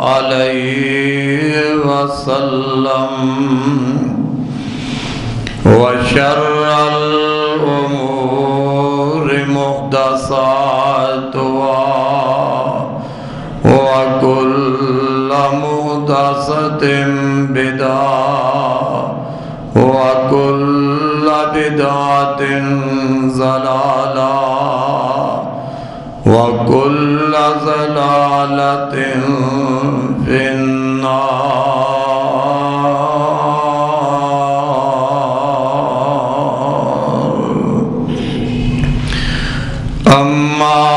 علیہ وسلم وشر الامور محدثاتها وكل محدثة بدعة وكل بدعة ضلالة وكل ضلالة في النار. أما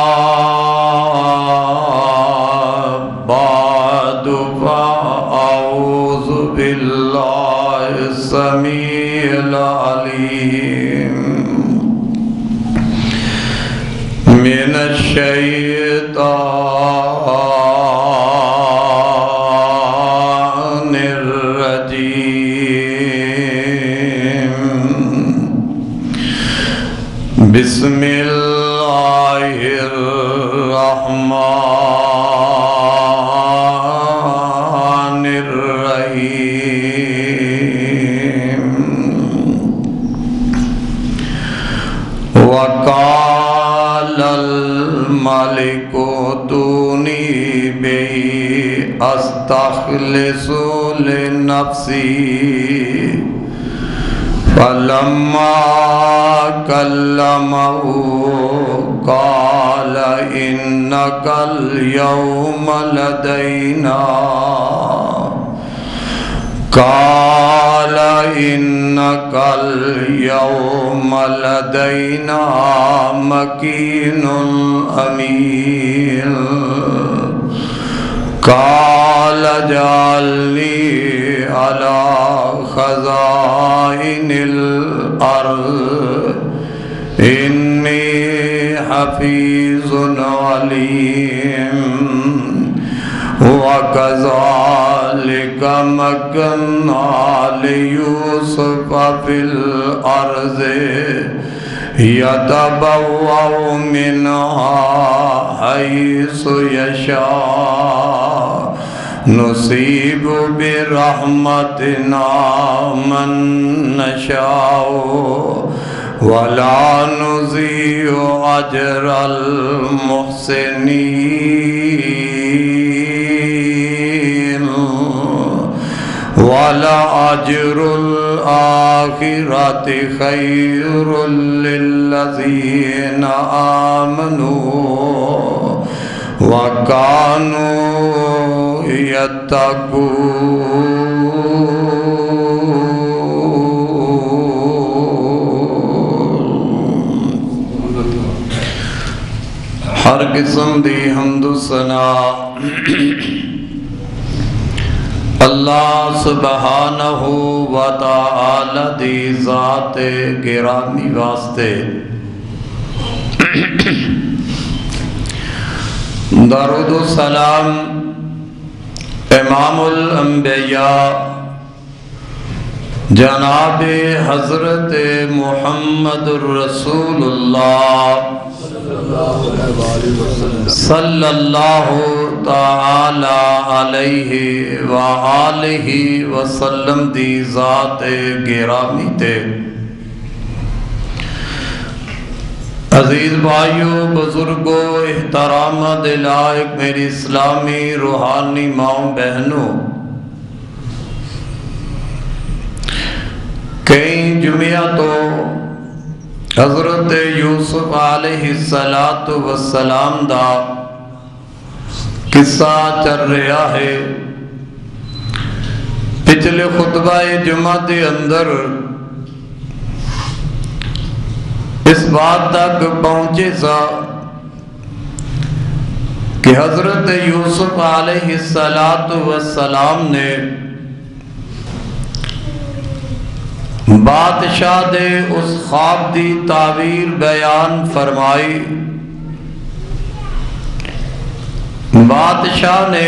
بعد فأعوذ بالله السميع العليم من الشيطان الرجيم. بسم الله الرحمن الرحيم. وقال الملك ائتوني به استخلص لنفسي فلما كلمه قال إنك اليوم لدينا قال إنك اليوم لدينا مكين أمين. قال اجعلني على خزائن الأرض إني حفيظ عليم. وكذلك مكنا ليوسف في الأرض يتبوأ منها حيث يشاء نصيب برحمتنا من نشاء ولا نضيع أجر المحسنين. وَلَأَجْرُ الْآخِرَةِ خَيْرٌ لِلَّذِينَ آمَنُوا وَكَانُوا يَتَّقُونَ. ہر قسم دی حمد و ثنا اللہ سبحانہ و تعالی دی ذات گرامی واسطے. درود و سلام امام الانبیاء جناب حضرت محمد الرسول اللہ صلی اللہ تعالی علیہ وآلہ وسلم دی ذات گرامی تے. عزیز بھائیو، بزرگو، احترام دلائق میری اسلامی روحانی ماؤں بہنوں، کئی جمعہ تو حضرت یوسف علیہ السلام دا قصہ چل رہا ہے. پچھلے خطبہ جمعہ دے اندر اس بات تک پہنچے سا کہ حضرت یوسف علیہ السلام نے بادشاہ دے اس خواب دی تعبیر بیان فرمائی. بادشاہ نے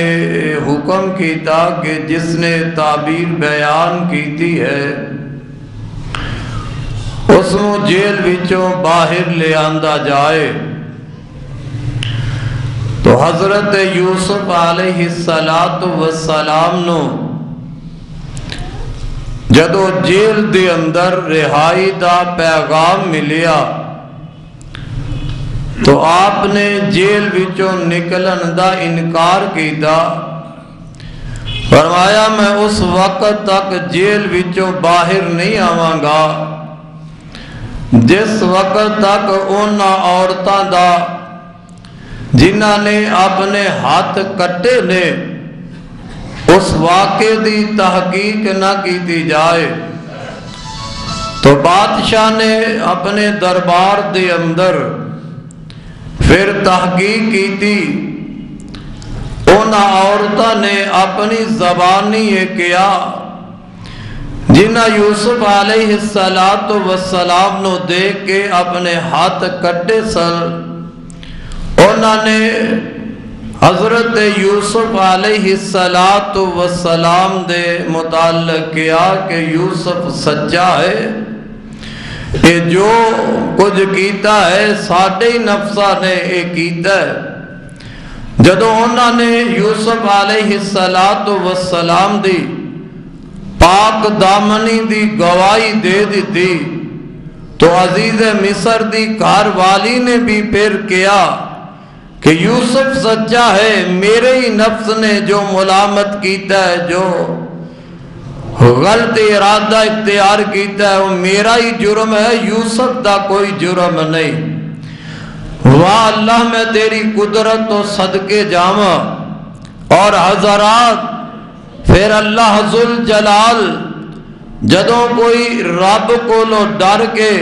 حکم کیتا کہ جس نے تعبیر بیان کیتی ہے اس نو جیل وچوں باہر لے آندا جائے. تو حضرت یوسف علیہ السلام نو جدو جیل دے اندر رہائی دا پیغام ملیا تو آپ نے جیل وچوں نکلن دا انکار کیتا، فرمایا میں اس وقت تک جیل وچوں باہر نہیں آواں گا جس وقت تک انہاں عورتاں دا جنہاں نے اپنے ہاتھ کٹے نے اس واقعے دی تحقیق نہ کی جائے۔ تو بادشاہ نے اپنے دربار دے اندر پھر تحقیق کی تھی، ان عورتوں نے اپنی زبانی یہ کیا جنہ یوسف علیہ السلام نو دیکھ کے اپنے ہاتھ کٹے سر، انہوں نے حضرت یوسف علیہ السلام دے متعلق کیا کہ یوسف سچا ہے، یہ جو کچھ کیتا ہے ساڑھے نفسہ نے یہ کیتا ہے۔ جدو انہوں نے یوسف علیہ السلام دی پاک دامنی دی گواہی دے دی تو عزیز مصر دی گھر والی نے بھی پھر کیا کہ یوسف سچا ہے، میرے ہی نفس نے جو ملامت کیتا ہے، جو غلط ارادہ اختیار کیتا ہے وہ میرا ہی جرم ہے، یوسف دا کوئی جرم نہیں۔ واہ اللہ میں تیری قدرت تو صدقے جاواں۔ اور حضرات پھر اللہ ذوالجلال جدوں کوئی رب کو لو ڈر کے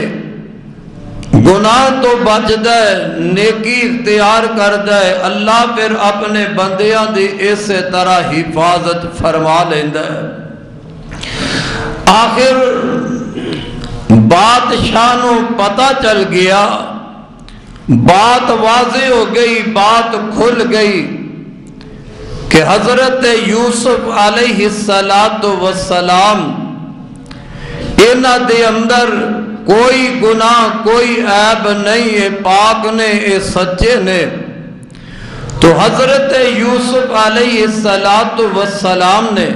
گناہ تو بچ دے نیکی اختیار کر دے، اللہ پھر اپنے بندیاں دی اس طرح حفاظت فرما لیندہ ہے۔ آخر بادشاہ نو پتہ چل گیا، بات واضح ہو گئی، بات کھل گئی کہ حضرت یوسف علیہ السلام انہاں دے اندر کوئی گناہ کوئی عیب نہیں ہے، پاک نے اے سچے نے۔ تو حضرت یوسف علیہ السلام نے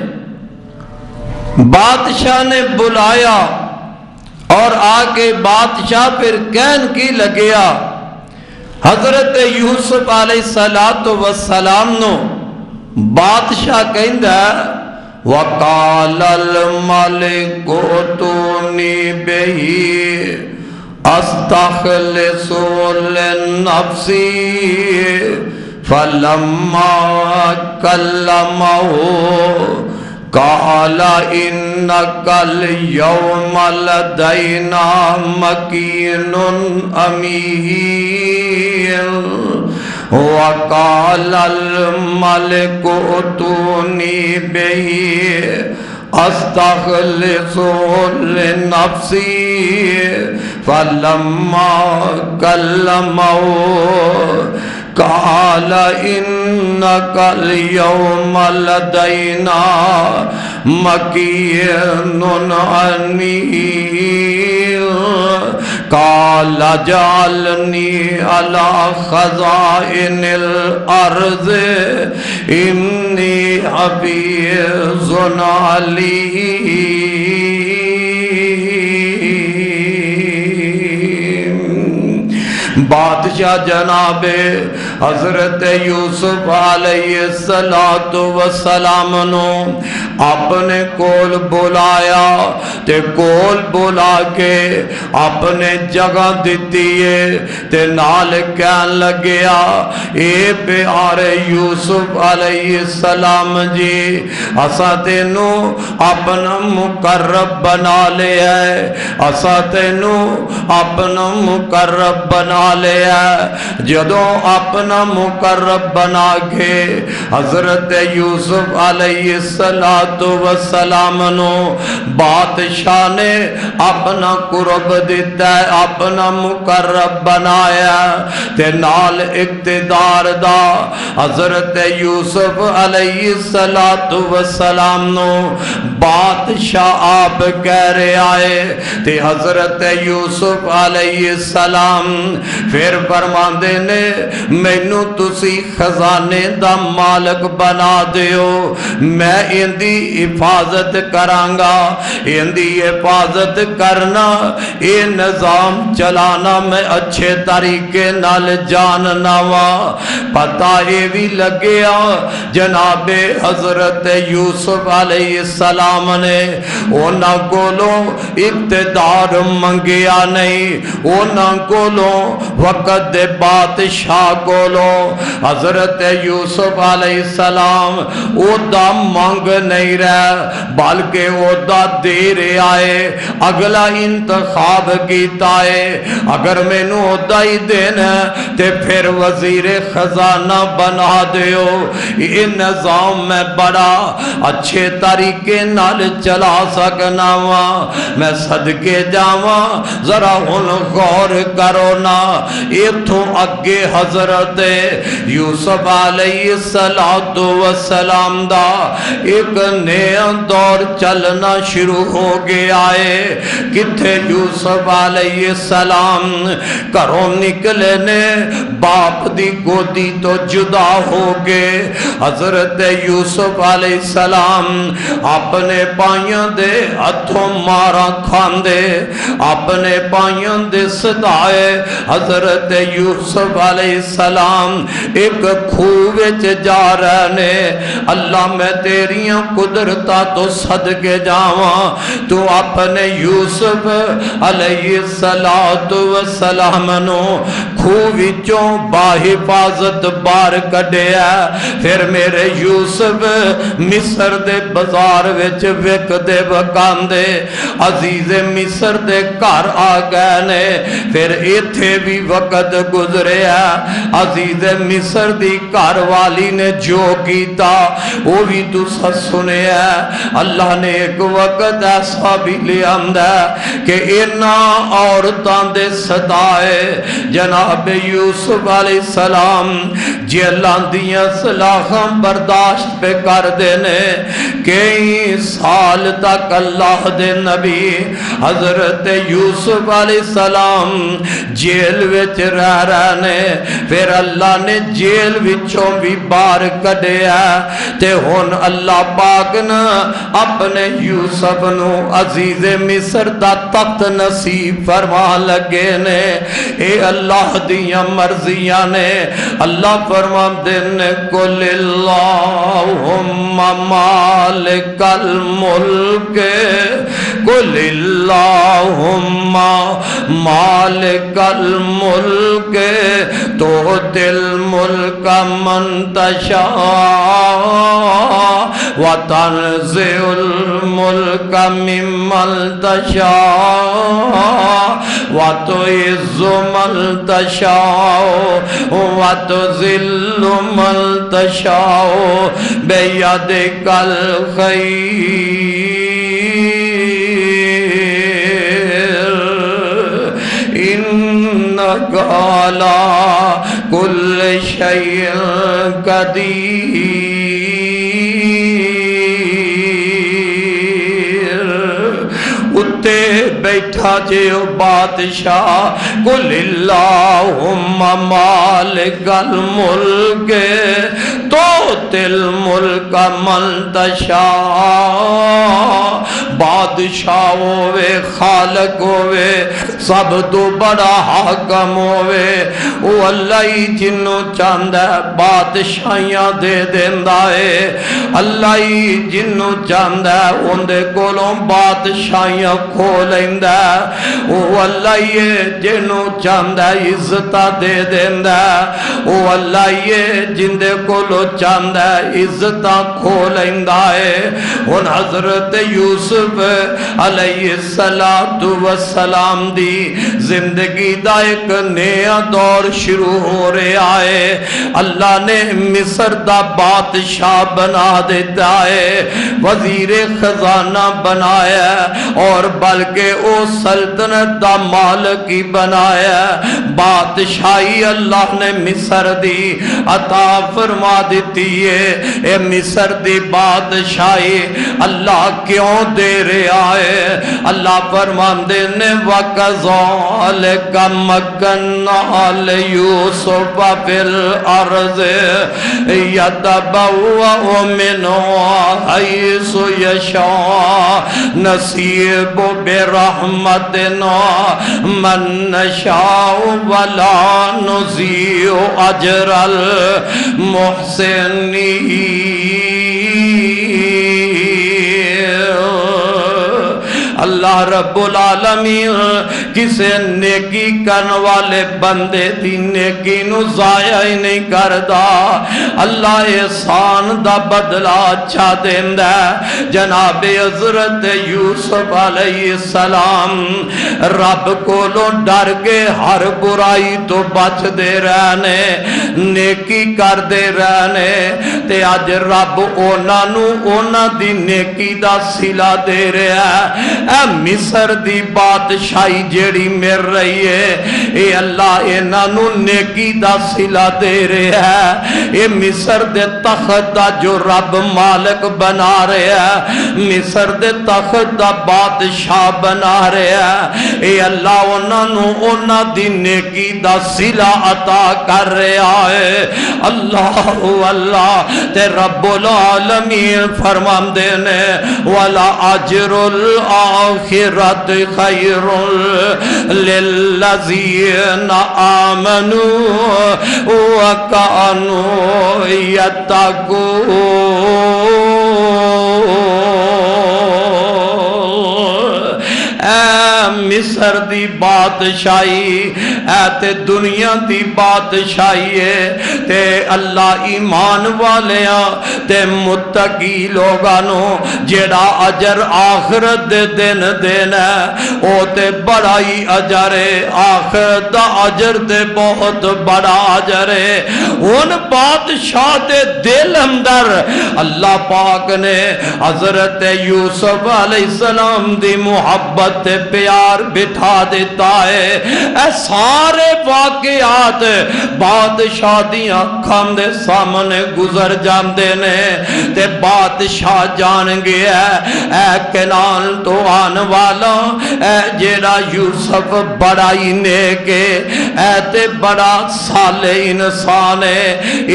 بادشاہ نے بلایا اور آکے بادشاہ پھر کہن کی لگیا، حضرت یوسف علیہ السلام نو بادشاہ کہندہ وَقَالَ الْمَلِكُ ائْتُونِي بِهِ أَسْتَخْلِصُ لِنَفْسِي فَلَمَّا كَلَّمَهُ قال إنك اليوم لدينا مكين أمين وقال الملك ائتوني به أستخلص لنفسي فلما كلمه قال إنك اليوم لدينا مكين أمين قال اجعلني على خزائن الأرض إني حفيظ عليم۔ بادشاہ جناب حضرت یوسف علیہ السلام نو اپنے کول بلایا تے کول بلا کے اپنے جگہ دیتی ہے تے نال کہن لگیا اے پیارے یوسف علیہ السلام جی اسا تینو اپنا مقرب بنا لے ہے، اسا تینو اپنا مقرب بنا لے ہے۔ جدوں اپنا مقرب بنا کے حضرت یوسف علیہ السلام نو بادشاہ نے اپنا قرب دیتا ہے، اپنا مقرب بنایا تے نال اقتدار دا حضرت یوسف علیہ السلام نو بادشاہ آپ کہہ رہے آئے تے حضرت یوسف علیہ السلام پھر فرماندے نے میں مینوں تسی خزانے دا مالک بنا دیو، میں اندی حفاظت کرانگا، اندی حفاظت کرنا، اے نظام چلانا میں اچھے طریقے نال جاننا وا۔ پتہ اے بھی لگیا جناب حضرت یوسف علیہ السلام نے اونا کولوں اقتدار منگیا نہیں، اونا کولوں وقت دے بادشاہ کولوں حضرت یوسف علیہ السلام او دا مانگ نہیں رہا، بلکہ او دا دیر آئے اگلا انتخاب کیتا ہے، اگر میں نو او دا ہی دینا تے پھر وزیر خزانہ بنا دیو، یہ نظام میں بڑا اچھے طریقے نال چلا سکنا وا۔ میں صدقے جاواں ذرا ہن غور کرو نا، ایتھوں اگے حضرت یوسف علیہ السلام دا ایک نیا دور چلنا شروع ہو گیا ہے۔ کتھے یوسف علیہ السلام گھروں نکلے نے باپ دی گودی تو جدا ہو گئے، حضرت یوسف علیہ السلام اپنے پائیاں دے ہتھوں مارا کھاندے، اپنے پائیاں دے صدائے حضرت یوسف علیہ السلام ایک کھووچ جا رہنے، اللہ میں تیریاں قدرتا تو صدقے جاواں، تو اپنے یوسف علیہ السلام نو کھووچوں باحفاظت بار کڈیا، پھر میرے یوسف مصر دے بازار وچ وک دے وکاندے، عزیز مصر دے گھر آ گئے نے، پھر ایتھے بھی وقت گزریا، عزیز مصر دی گھر والی نے جو کیتا وہ بھی تو سنے ہے۔ اللہ نے ایک وقت ایسا بھی لے آمدہ کہ اینا عورتان دے صدائے جناب یوسف علیہ السلام جیلان دیاں صلاحاں برداشت پہ کر دینے، کئی سال تک اللہ دے نبی حضرت یوسف علیہ السلام جیل وچ رہ رہنے، پھر اللہ نے جیل وچوں بھی بار کڈیا، تے ہن اللہ پاک نا اپنے یوسف نو عزیز مصر دا تخت نصیب فرما لگے نے، اے اللہ دیاں مرضیاں نے۔ اللہ فرما دینے قل اللہم مالک الملک، قل اللہم مالک الملک تؤتی الملک من تشاء وتنزع الملک ممن تشاء وتعز من تشاء وتذل من تشاء بیدک الخیر انک علی کل شیء قدیر۔ اتے بیٹھا جے بادشاہ قل اللہم مالک الملک تؤتی الملک من تشاء، بادشاہ ہوئے خالق ہوئے سب تو بڑا حاکم ہوئے، وہ اللہ ہی جنوں چاندہ بادشاہیاں دے دیندہ ہے، اللہ ہی جنوں چاندہ اندے کولوں بادشاہیاں کھو لیندہ، وہ اللہ ہی جنوں چاندہ عزتہ دے دیندہ، وہ اللہ ہی جندے کولوں چاندہ عزتہ کھو لیندہ ہے۔ ان حضرت یوسف علیہ السلام دی زندگی دا ایک نیا دور شروع ہو رہا ہے، اللہ نے مصر دا بادشاہ بنا دیتا ہے، وزیر خزانہ بنایا، اور بلکہ او سلطنت دا مالک ہی بنایا، بادشاہی اللہ نے مصر دی عطا فرما دیتی دیئے اے مصر دی بادشاہی اللہ کیوں دے رہا ہے؟ اللہ فرماندے نے وَكَذَلِكَ مَكَّنَّا لِيُوسُفَ فِي الْأَرْضِ يَتَبَوَّأُ مِنْهَا حَيْثُ يَشَاءُ نَصِيبُ بِرَحْمَتِنَا مَن نَّشَاءُ وَلَا نُضِيعُ أَجْرَ الْمُحْسِنِينَ۔ اللہ رب العالمین کسے نیکی کرن والے بندے دی نیکی نو ضائع ہی نہیں کردا، اللہ احسان دا بدلہ اچھا دیندہ ہے۔ جناب حضرت یوسف علیہ السلام رب کو لو ڈر کے ہر برائی تو بچ دے رہنے، نیکی کر دے رہنے، تے آج رب اونا نو اونا دی نیکی دا صلہ دے رہا ہے۔ اے مصر دی بادشاہی جیڑی مر رہی ہے، اے اللہ اینا نو نیکی دا صلہ دے رہا ہے۔ اے مصر دے تخت دا جو رب مالک بنا رہا ہے، مصر دے تخت دا بادشاہ بنا رہا ہے، اے اللہ اونا نو اونا دی نیکی دا صلہ عطا کر رہا ہے۔ اللہ اللہ تے رب العالمین فرمان دینے وَلَا أَجْرُ الْآخِرَةِ خَيْرٌ لِلَّذِينَ آمَنُوا وَكَانُوا يَتَّقُونَ۔ اے مصر دی بادشاہی اے تے دنیا دی بادشاہی ہے، تے اللہ ایمان والیاں تے متقی لوگانوں جیڑا اجر آخرت دے دن دینا ہے او تے بڑا ہی اجر ہے، آخرت دا اجر تے بہت بڑا اجر ہے۔ ان بادشاہ دے دل اندر اللہ پاک نے حضرت یوسف علیہ السلام دی محبت تے پیار بٹھا دیتا ہے۔ اے سارے واقعات بادشاہ دیاں اکھاں دے سامنے گزر جاندے نے، تے بادشاہ جان گیا اے کنان تو آن والا اے جیڑا یوسف بڑا ہی نیک اے تے بڑا صالح انسان ہے،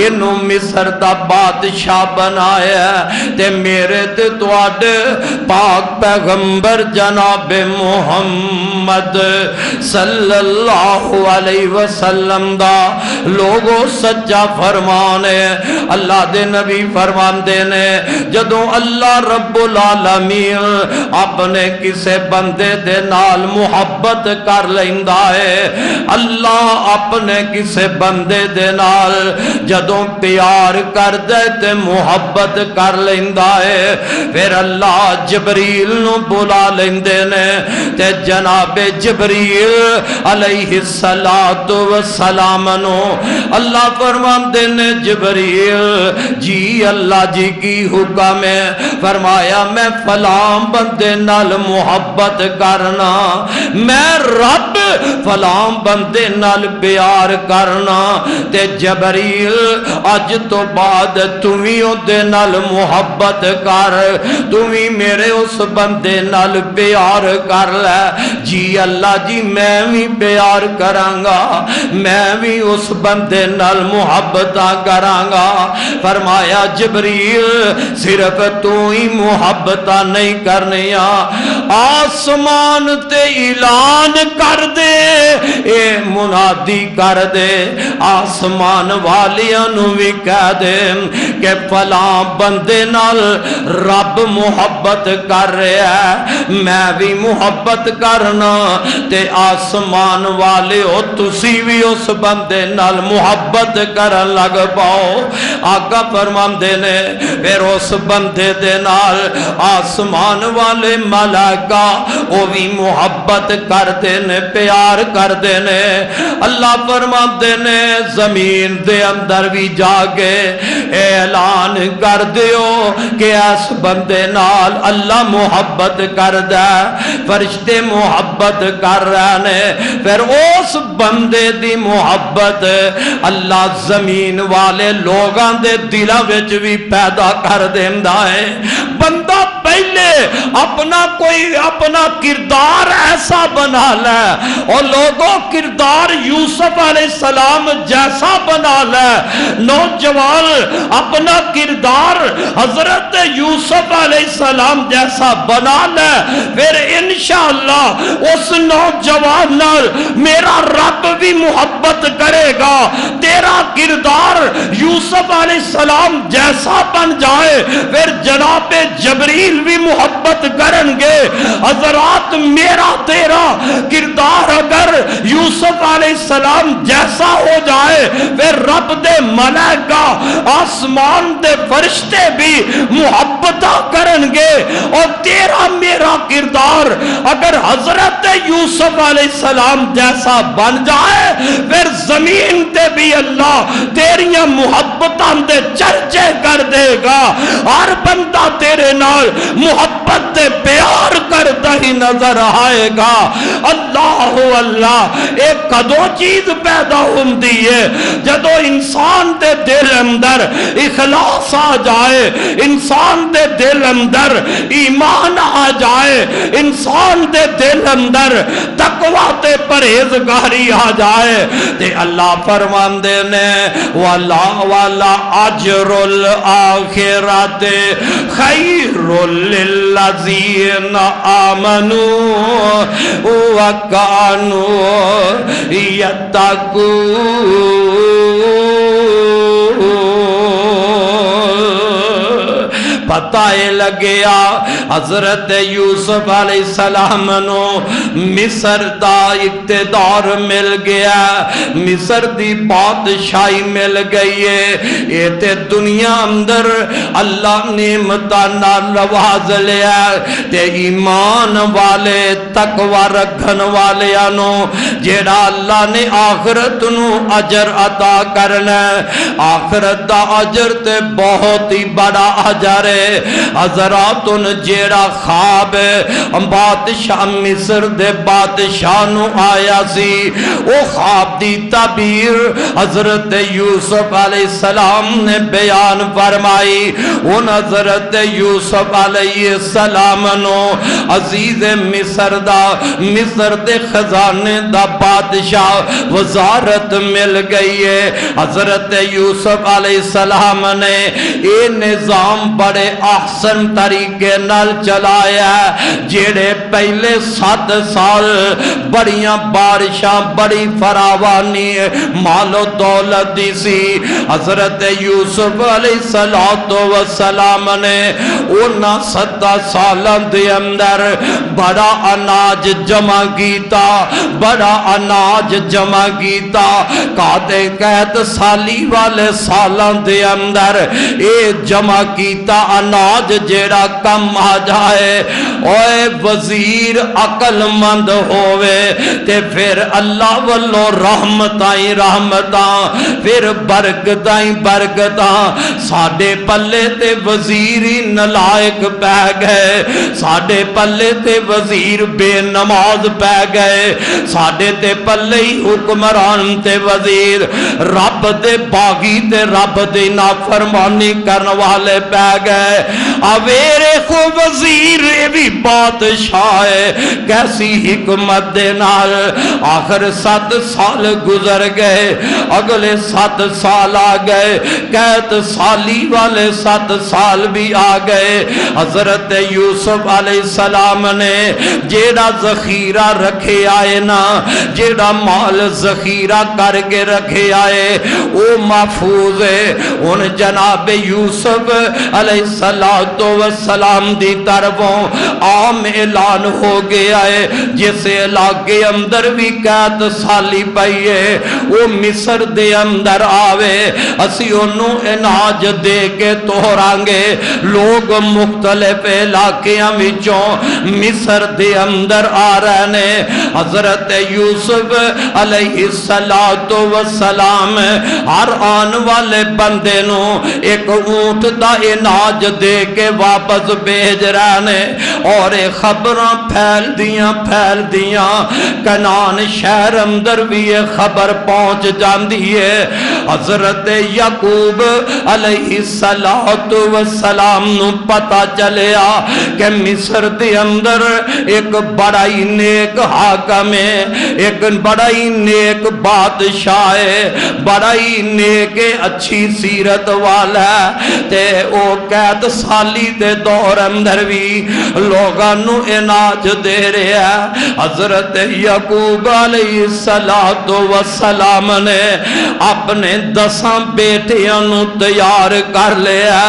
انہوں مصر دا بادشاہ بنایا تے میرے تے تواڈے پاک پیغمبر جناب محمد صلی اللہ علیہ وسلم دا لوگوں سچا فرمان ہے۔ اللہ دے نبی فرمان دینے جدوں اللہ رب العالمین اپنے کسے بندے دے نال محبت کر لیندہ ہے، اللہ اپنے کسے بندے دے نال جدوں پیار کر دے تے محبت کر لیندہ ہے، پھر اللہ جبریل نو بلا لیندے نے تے جناب جبریل علیہ السلام نو اللہ فرمان دینے جبریل جی اللہ جی کی حکم ہے، فرمایا میں فلاں بندے نال محبت کرنا، میں رب فلاں بندے نال پیار کرنا، تے جبریل اج تو بعد تمہیں دے نال محبت کر، تمہیں میرے اس بندے نال پیار کر لے۔ جی اللہ جی میں بھی پیار کرانگا، میں بھی اس بندے نال محبتاں کرانگا۔ فرمایا جبریل صرف تو ہی محبتاں نہیں کرنیاں، آسمان تے اعلان کر دے، اے منادی کر دے، آسمان والیاں نو بھی کہہ دے کہ فلاں بندے نال رب محبت کر رہا ہے، میں بھی محبت کرنا، تے آسمان والے ہو تسی بھی اس بندے نال محبت کرن لگ پاؤ۔ آقا فرمان دینے پھر اس بندے دے نال آسمان والے ملائکہ ملائکہ وہ بھی محبت کر دینے پیار کر دینے اللہ فرما دینے زمین دے اندر بھی جاگے اعلان کر دیو کہ اس بندے نال اللہ محبت کر دے فرشتے محبت کر رہے پھر اس بندے دی محبت اللہ زمین والے لوگاں دے دلوں وچ بھی پیدا کر دیندا ہے بندہ پہلے اپنا کردار ایسا بنا لے اور لوگوں کردار یوسف علیہ السلام جیسا بنا لے نوجوان اپنا کردار حضرت یوسف علیہ السلام جیسا بنا لے پھر انشاءاللہ اس نوجوان نال میرا رب بھی محبت کرے گا تیرا کردار یوسف علیہ السلام جیسا بن جائے پھر جناب جبریل بھی محبت کریں گے حضرات میرا تیرا کردار اگر یوسف علیہ السلام جیسا ہو جائے پھر رب دے ملائکہ آسمان دے فرشتے بھی محبت کریں گے اور تیرا میرا کردار اگر حضرت یوسف علیہ السلام جیسا بن جائے پھر زمین تے بھی اللہ تیریاں محبتاں دے چرچے کر دے گا ہر بندہ تیرے نال محبت دے پیار کرتا ہی نظر آئے گا اللہ ایک کدو چیز پیدا ہوندی ہے جدو انسان دے دل اندر اخلاص آ جائے انسان دے دل اندر ایمان آ جائے انسان دے دل اندر تقوی تے پرہیزگاری آ جائے تے اللہ فرماندے نے والا اجر الآخرت خیر للذین آمنوا وکانوا یتقون پتہ لگیا حضرت یوسف علیہ السلام نو مصر دا اقتدار مل گیا مصر دی بادشاہی مل گئی ہے یہ تے دنیا اندر اللہ نعمتاں نال نواز لیا تے ایمان والے تقوی رکھن والیاں نو جیڑا اللہ نے آخرت نو اجر عطا کرنا آخرت دا اجر تے بہت ہی بڑا اجر ہے حضراتن جیڑا خواب بادشاہ مصر دے بادشاہ نو آیا سی او خواب دی تعبیر حضرت یوسف علیہ السلام نے بیان فرمائی ان حضرت یوسف علیہ السلام نو عزیز مصر دے خزانے دا بادشاہ وزارت مل گئی ہے حضرت یوسف علیہ السلام نے اے نظام بڑے احسن طریقے نال چلایا جیڑے پہلے 7 سال بڑیاں بارشاں بڑی فراوانی مال و دولت دی سی حضرت یوسف علیہ السلام نے انہاں 7 سالاں دے اندر بڑا اناج جمع کیتا بڑا اناج جمع کیتا کہتے قید سالی والے سالاں دے اندر اے جمع کیتا اناج جیڑا کم آ جائے اوے وزیر عقل مند ہوئے تے پھر اللہ واللو رحمتائیں رحمتاں پھر برکتائیں برکتاں ساڑھے پلے تے وزیری نلائق پہ گئے ساڑھے پلے تے وزیر بے نماز پہ گئے ساڑھے تے پلے حکمران تے وزیر رب دے باغی تے رب دے نافرمانی کرن والے پہ گئے اویرے خو وزیر بھی بادشاہ ہے کیسی حکمت دے نال آخر 7 سال گزر گئے اگلے 7 سال آ گئے قید سالی والے 7 سال بھی آ گئے حضرت یوسف علیہ السلام نے جیڑا ذخیرہ رکھے آئے نا جیڑا مال ذخیرہ کر کے رکھے آئے وہ محفوظ ہے ان جناب یوسف علیہ السلام دی طرفوں عام اعلان ہو گیا ہے جس علاقے اندر بھی قید سالی پئی ہے وہ مصر دے اندر آوے اسی انہوں اناج دے کے توہرانگے لوگ مختلف علاقیاں وچوں مصر دے اندر آ رہنے حضرت یوسف علیہ السلام ہر آن والے بندے نو ایک اونٹ دا اناج دے کے واپس بھیج رہنے اور خبراں پھیل دیاں کنان شہر اندر بھی یہ خبر پہنچ جاندی ہے حضرت یعقوب علیہ السلام نو پتا چلیا کہ مصر دے اندر ایک بڑا ہی نیک حاکم ہے ایک بڑا ہی نیک بادشاہ ہے بڑا ہی نیک اچھی سیرت والا ہے تے او قید سالی دے دور اندر بھی لوگانو اناج دے رہے ہیں حضرت یعقوب علیہ السلام نے اپنے 10 بیٹیاں نو تیار کر لیا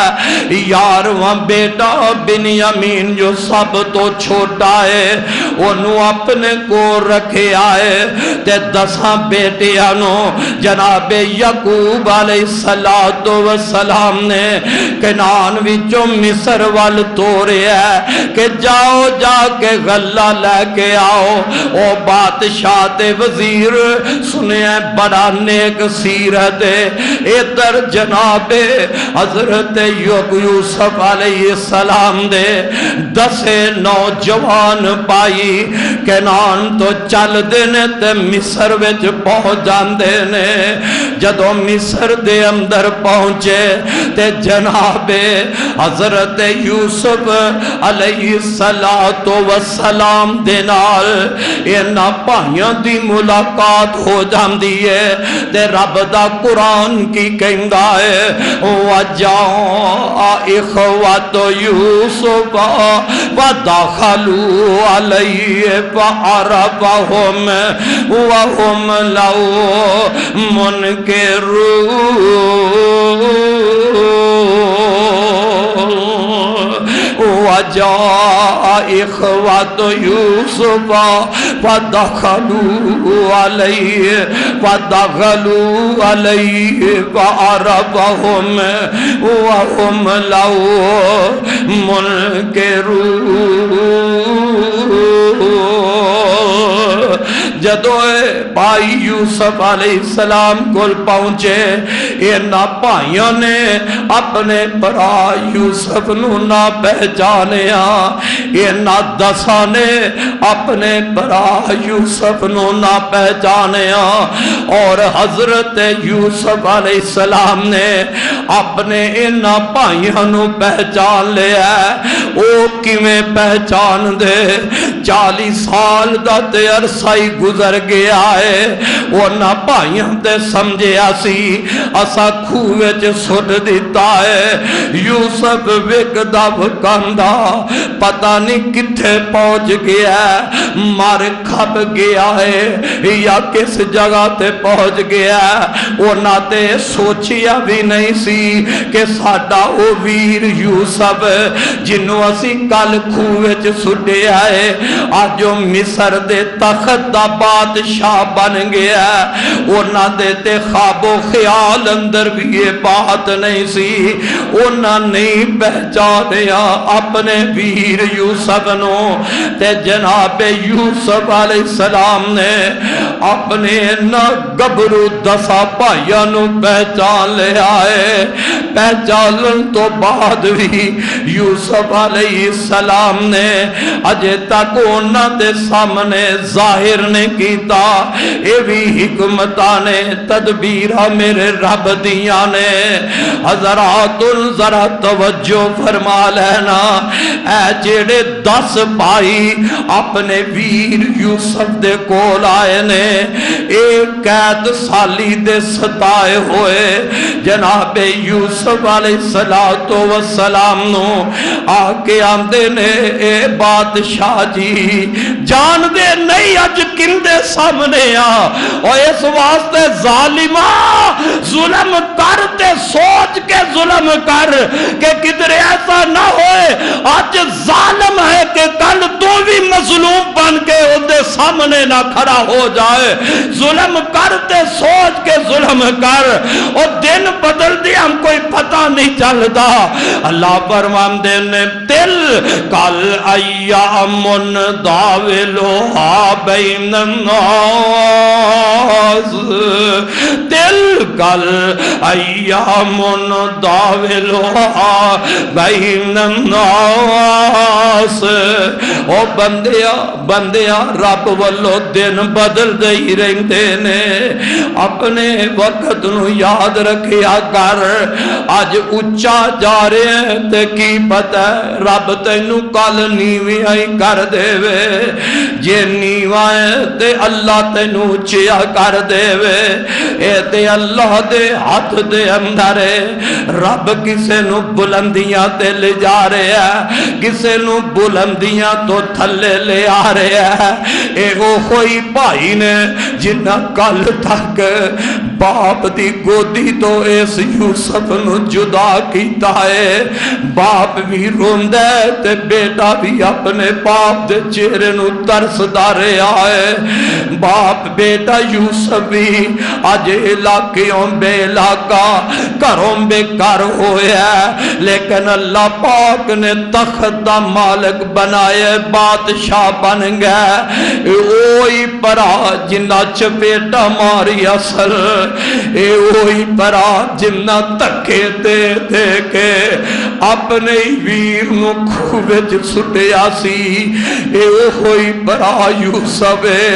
یارواں بیٹا بنیامین جو سب تو چھوٹا ہے انہوں اپنے کو رکھے آئے تے 10 بیٹیاں نو جناب یعقوب علیہ السلام نے کنان وچوں مصر وال تورے ہے کہ جاؤ جا کے غلہ لے کے آؤ او بادشاہ تے وزیر سنے بڑا نیک سیرت ہے ادھر جناب حضرت یوسف علیہ السلام دے 10 نوجوان پائی کنان تو چل دینے تے مصر وچ پہنچ جاندے نے جدو مصر دے اندر پہنچے تے جناب حضرت یوسف علیہ السلام دے نال انہاں بھائیاں دی ملاقات ہو جاندی ہے تے رب دا قرآن کی کہندا ہے وَجَاءَ إِخْوَةُ يُوسُفَ وَدَخَلُوا عَلَيْهِ فَعَرَفَهُمْ وَهُمْ لَهُ وَجَاءَ إِخْوَةُ يُوسُفَ فَدَخَلُوا عَلَيْهِ فَعَرَفَهُمْ وَهُمْ لَهُ مُنْكِرُونَ جدو بھائی یوسف علیہ السلام کو پہنچے انہاں بھائیوں نے اپنے برا یوسف نو نہ پہچانیا انہاں 10 نے اپنے برا یوسف نو نہ پہچانیا اور حضرت یوسف علیہ السلام نے اپنے انہاں بھائیوں نو پہچان لیا او کیویں پہچان دے 40 سال دا تے عرصہ ہی گزر گیا ہے انہاں بھائیوں تے سمجھیا سی اسا کھوے چ سٹ دیتا ہے یوسف وکدا وکاندا پتہ نہیں کتھے پہنچ گیا ہے مر کھپ گیا ہے یا کس جگہ تے پہنچ گیا ہے انہاں تے سوچیا بھی نہیں سی کہ ساڈا او ویر یوسف جنوں اسی کل کھوے چ سٹیا ہے اج او مصر دے تخت دا بادشاہ بن گیا انہاں دے تے خواب و خیال اندر بھی یہ بات نہیں سی انہاں نہیں پہچانیا اپنے ویر یوسف نو تے جناب یوسف علیہ السلام نے اپنے نہ گبرو 10 بھائیاں نو پہچان لیا ہے پہچانن تو بعد بھی یوسف علیہ السلام نے اجے تک انہاں دے سامنے ظاہر نے کیتا اے بھی حکمتانے تدبیرہ میرے رب دیاں نے حضرات ذرا توجہ فرما لینا اے جیڑے 10 بھائی اپنے ویر یوسف دے کول آئے نے، ایک قید سالی دے ستائے ہوئے جناب یوسف علیہ السلام نو آکے آندے نے، اے بادشاہ جی جان دے نہیں اج کندے سامنے اور اس واسطے ظالمہ ظلم کر تے سوچ کے ظلم کر کہ کدھر ایسا نہ ہوئے آج ظالم ہے کہ کل تو بھی مظلوم بن کے اندے سامنے نہ کھڑا ہو جائے۔ ظلم کر تے سوچ کے ظلم کر اور دن بدل دی ہم کوئی پتہ نہیں چلتا۔ اللہ فرمان دینے تل کل ایامن داولوہا بین الناس، تل کل ایامن داولوہا بین الناس۔ او بندیا رب والو دن بدل دئی رہندے نے، اپنے وقت نو یاد رکھیا کر۔ آج اچھا جا رہے ہیں تے کی پتہ ہے رب تینو کل نیویں آئی کر دے وے، جے نیواں ہے تے اللہ تینو اچھیا کر دے وے، اے تے اللہ دے ہاتھ دے اندر ہے۔ رب کسے نو بلندیاں تے لے جا رہے ہیں، کسے نو بلندیاں تو تھلے لے آ رہے ہیں۔ اے وہ کوئی بھائی نے جنہ کل تک باپ دی گودی تو اس یوسف نو جدا کیتا ہے، باپ بھی روندہ ہے تے بیٹا بھی اپنے باپ دے چہرے نو ترس دارے آئے۔ باپ بیٹا یوسف بھی آج علاقیوں بے علاقہ گھروں بے گھر ہوئے ہے، لیکن اللہ پاک نے تخت دا مالک بنائے، بادشاہ بن گئے۔ اوہی پرا جنہ چپیٹا ماری اصل، اے اوہی پرا جنہ تکے دے دے کے اپنے ویر نو کھوچ سٹیا سی، اے اوہی پرا یوسف ہے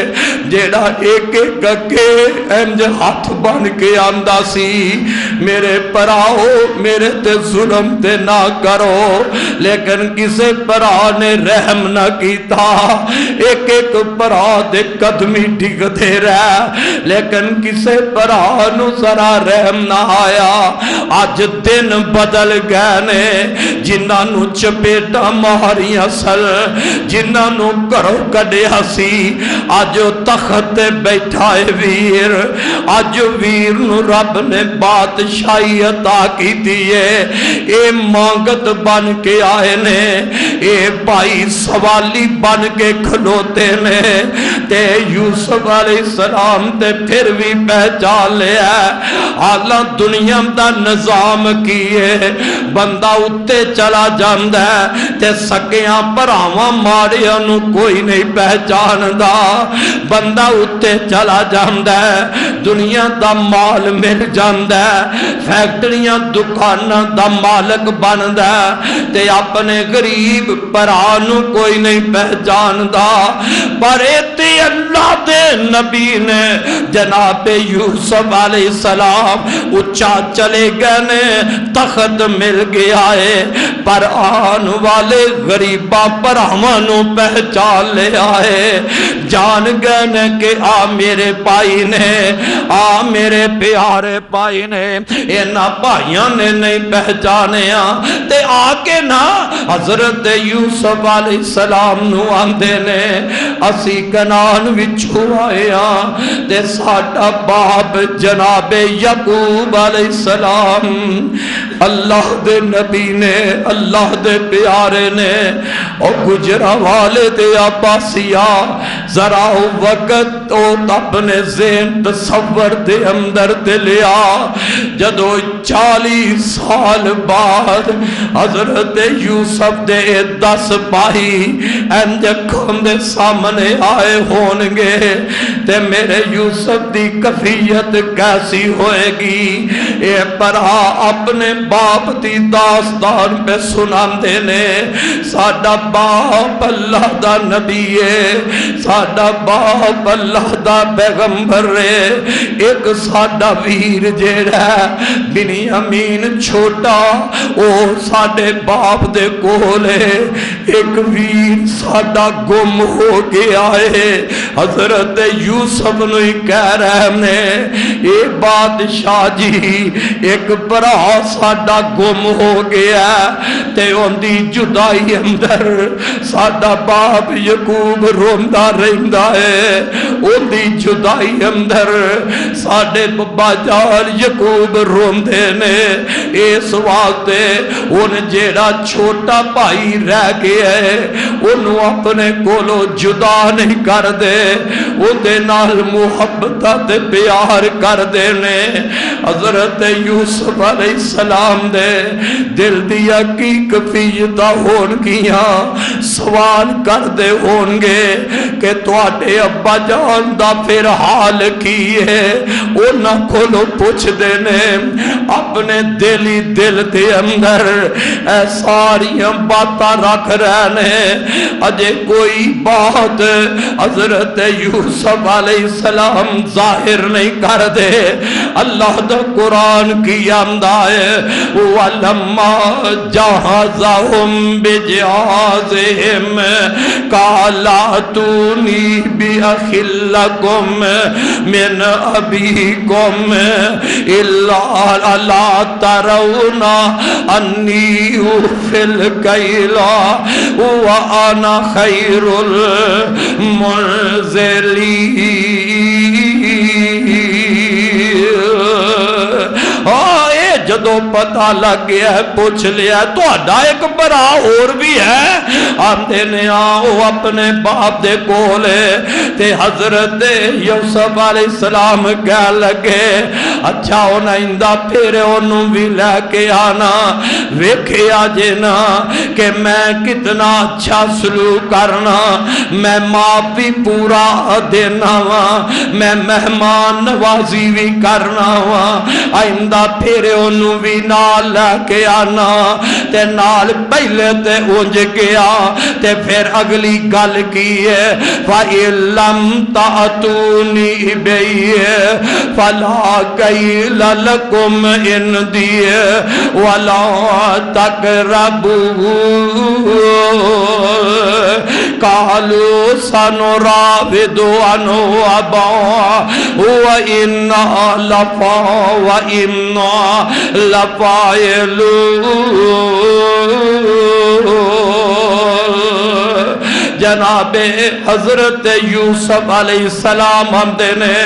جیڑا ایک ایک کے انج ہاتھ بن کے آندہ سی، میرے پراؤ میرے تے ظلم تے نہ کرو، لیکن کسے پرا نے رحم نہ کیتا، ایک ایک پرا دے قدمی ڈگ دے رہا، لیکن کسے پرا نو ذرا رحم نہ آیا۔ آج دن بدل گئے نے، جنہاں نو چپیٹا ماری اصل، جنہاں نو کرو کڑے ہسی، آج تخت بیٹھائے ویر، آج ویر نو رب نے بادشاہی عطا کی دیئے، اے مانگت بن کے آئے نے، اے بھائی سوالی بن کے کھلوتے نے، تے یوسف علیہ السلام تے پھر بھی پہچان لیا ہے۔ حالاں دنیا دا نظام کیے بندہ اتے چلا جاندہ ہے تے سکیاں پراواں ماریاں نو کوئی نہیں پہچان دا، بندہ اتے چلا جاندہ ہے، دنیا دا مال مل جاندہ ہے، فیکٹریاں دکانہ دا مالک بندہ ہے، تے اپنے غریب پرانو کوئی نہیں پہچان دا۔ پر ایتے اللہ دے نبی نے جناب یوسف علیہ السلام اچھا چلے گئے نے، تخت مل گیا ہے، پر آن والے غریبہ پرامانوں پہچان لے آئے، جان گئے نے کہ آ میرے پائی نے، آ میرے پیارے پائی نے، اینا پائیاں نے نہیں پہچانے تے آکے نا حضرت یوسف علیہ السلام نو آندے نے، اسی کنان وچھو آئے تے ساٹا باپ جناب یعقوب علیہ السلام، اللہ دے نبی نے، اللہ دے پیارے نے، اور گجرہ والے دے عباسیہ، ذرا وقت او اپنے ذہن تصور دے اندر دے لیا، جدو 40 سال بعد حضرت یوسف دے 10 بھائی انجکھوں دے سامنے آئے ہونگے، تے میرے یوسف دی کفیت کیسی ہوئے گی، اے پرہا اپنے باپ دی داستان پہ سنان دینے، ساڑھا باپ اللہ دا نبی ہے، ساڈا باپ اللہ دا پیغمبر ہے، ایک ساڈا ویر جیڑا بنیامین چھوٹا او ساڈے باپ دے کولے، ایک ویر ساڈا گم ہو گیا ہے۔ حضرت یوسف نو ہی کہہ رہے ہیں اے بادشاہ جی ایک برا ساڈا گم ہو گیا تے ان دی جدائی اندر ساڈا باپ یعقوب روندا رہندا ہے، ان دی جدائی اندر ساڈے بابا جان یعقوب روندے نے، اس واسطے ان جیڑا چھوٹا بھائی رہ گیا ہے انہوں اپنے کولو جدا نہیں کر دے، ان دے نال محبت تے پیار کر دے نے۔ حضرت یوسف علیہ السلام دے دل دیا کی کفیتا ہون گیاں، سوال کر دے ہون گے کہ تواڈے ابا جان دا پھر حال کی ہے، انہاں کولو پوچھ دے نے اپنے دلی دل دے اندر اے ساریاں باتاں رکھ رہنے، اجے کوئی بات حضرت یوسف علیہ السلام ظاہر نہیں کر دے۔ اللہ دا قرآن کی آمدہ ہے وَلَمَّا جَهَزَهُمْ بِجَهَازِهِمْ قَالَ ائْتُونِي بِأَخٍ لَكُمْ مِنْ أَبِيكُمْ إِلَّا أَلَا تَرَوْنَ أَنِّي أُوفِي الْكَيْلَ وَأَنَا خَيْرُ جدو پتہ لگ گیا ہے پوچھ لیا تو اڈا ایک برا اور بھی ہے، آندے نے آؤ اپنے باپ دے کولے تے حضرت یوسف علیہ السلام کہہ لگے اچھا ہونا اندہ پھر انہوں بھی لے کے آنا، ویکھیا جینا کہ میں کتنا اچھا سلوک کرنا، میں معاف بھی پورا دینا وا، میں مہمان نوازی بھی کرنا وا، آئندہ پھر انہوں بھی نال لے کے آنا تے نال پہلے تے اونج گیا تے پھر اگلی گل کی ہے فَإِن لَمْ تَأْتُونِي بِهِ فَلَا كَيْلَ لَكُمْ عِنْدِي وَلَا تَقْرَبُوا قَالُوا سَنُرَاوِدُ عَنْهُ أَبَاهُ وَإِنَّا لَفَاعِلُونَ۔ جناب حضرت یوسف علیہ السلام آندے نے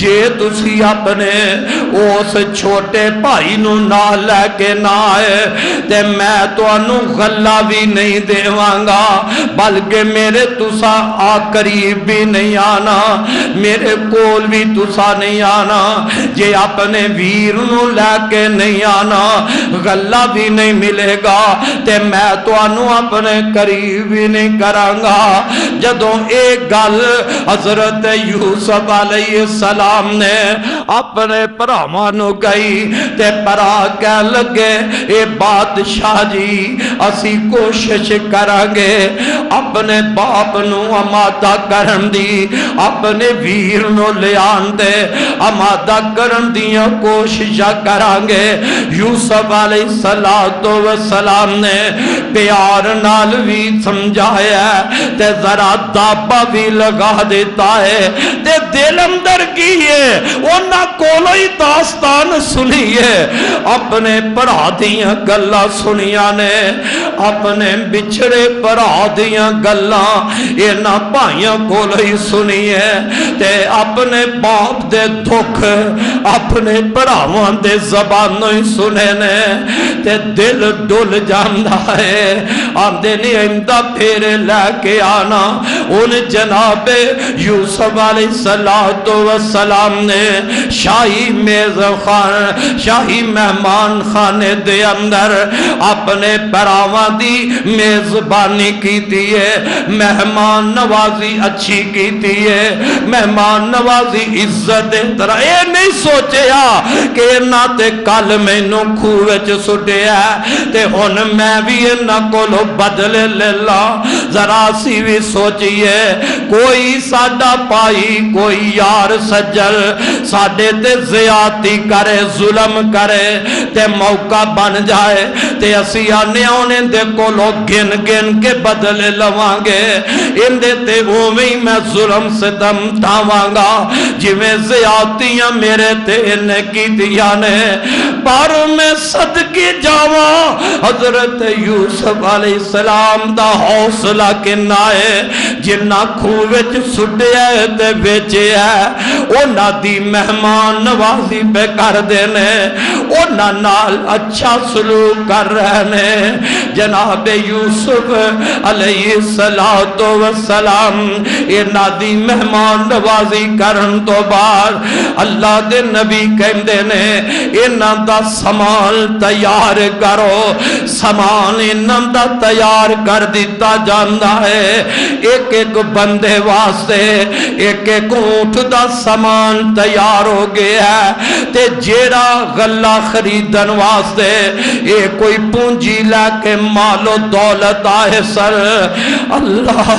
جے تسی اپنے اس چھوٹے بھائی نو نہ لے کے نہ آئے تے میں تو انو غلہ بھی نہیں دیوانگا، بلکہ میرے تسا آ قریب بھی نہیں آنا، میرے کول بھی تسا نہیں آنا، جے اپنے ویر نو لے کے نہیں آنا غلہ بھی نہیں ملے گا تے میں تو انو اپنے قریب بھی نہیں کرانگا۔ جدوں ایک گل حضرت یوسف علیہ السلام نے اپنے پراوانو گئی تے پرا کہہ لگے اے بادشاہ جی اسی کوشش کرانگے اپنے باپ نو آمادہ کرن دی، اپنے ویر نو لے آندے آمادہ کرن دیاں کوششاں کرانگے۔ یوسف علیہ السلام نے پیار نال بھی سمجھایا تے ذرا دابا بھی لگا دیتا ہے تے دل اندر کی ہے انہاں کولو ہی داستان سنی ہے، اپنے پڑھا دیاں گلاں سنیاں نے، اپنے بچھڑے پڑھا دیاں گلاں انہاں بھائیاں کولو ہی سنی ہے تے اپنے باپ دے دکھ اپنے پڑھاواں دے زبانوں ہی سنے نے تے دل ڈل جاندہ ہے، آندے نہیں اندہ پھر لے کے آنا۔ ان جناب یوسف علیہ السلام نے شاہی میز خان شاہی مہمان خانے دے اندر اپنے پراواں دی میزبانی کیتی ہے، مہمان نوازی اچھی کیتی ہے، مہمان نوازی عزت طرح اے نہیں سوچیا کہ نہ تے کل میں نو کھوچ سٹیا تے ہن میں بھی نہ کولو بدلے لے لا، ذرا سی بھی سوچیے کوئی ساڈا پائی کوئی یار سجل ساڈے تے زیادتی کرے ظلم کرے تے موقع بن جائے تے اسی آنے آنے دے کو لوگ گن گن کے بدلے لوانگے اندے تے اومی میں ظلم ستم ٹھاوانگا جی میں زیادتیاں میرے تے انہیں کی دیا نے پر میں صدقی جاواں حضرت یوسف علیہ السلام دا حوصلہ کنائے جنہ کھووچ سٹیا ہے تے بیچے ہے اونا دی مہمان نوازی پہ کر دینے اونا نال اچھا سلوک کر رہنے جناب یوسف علیہ السلام اینا دی مہمان نوازی کرن تو بعد اللہ دے نبی کہندے نے اینا دا سامان تیار کرو سامان اینا دا تیار کر دیتا جاندہ ہے ایک ایک بندے واسطے ایک ایک اونٹ دا سامان تیار ہو گیا ہے تے جیڑا غلہ خریدن واسطے ایک کوئی پونجی لے کے مال و دولت آئے سر اللہ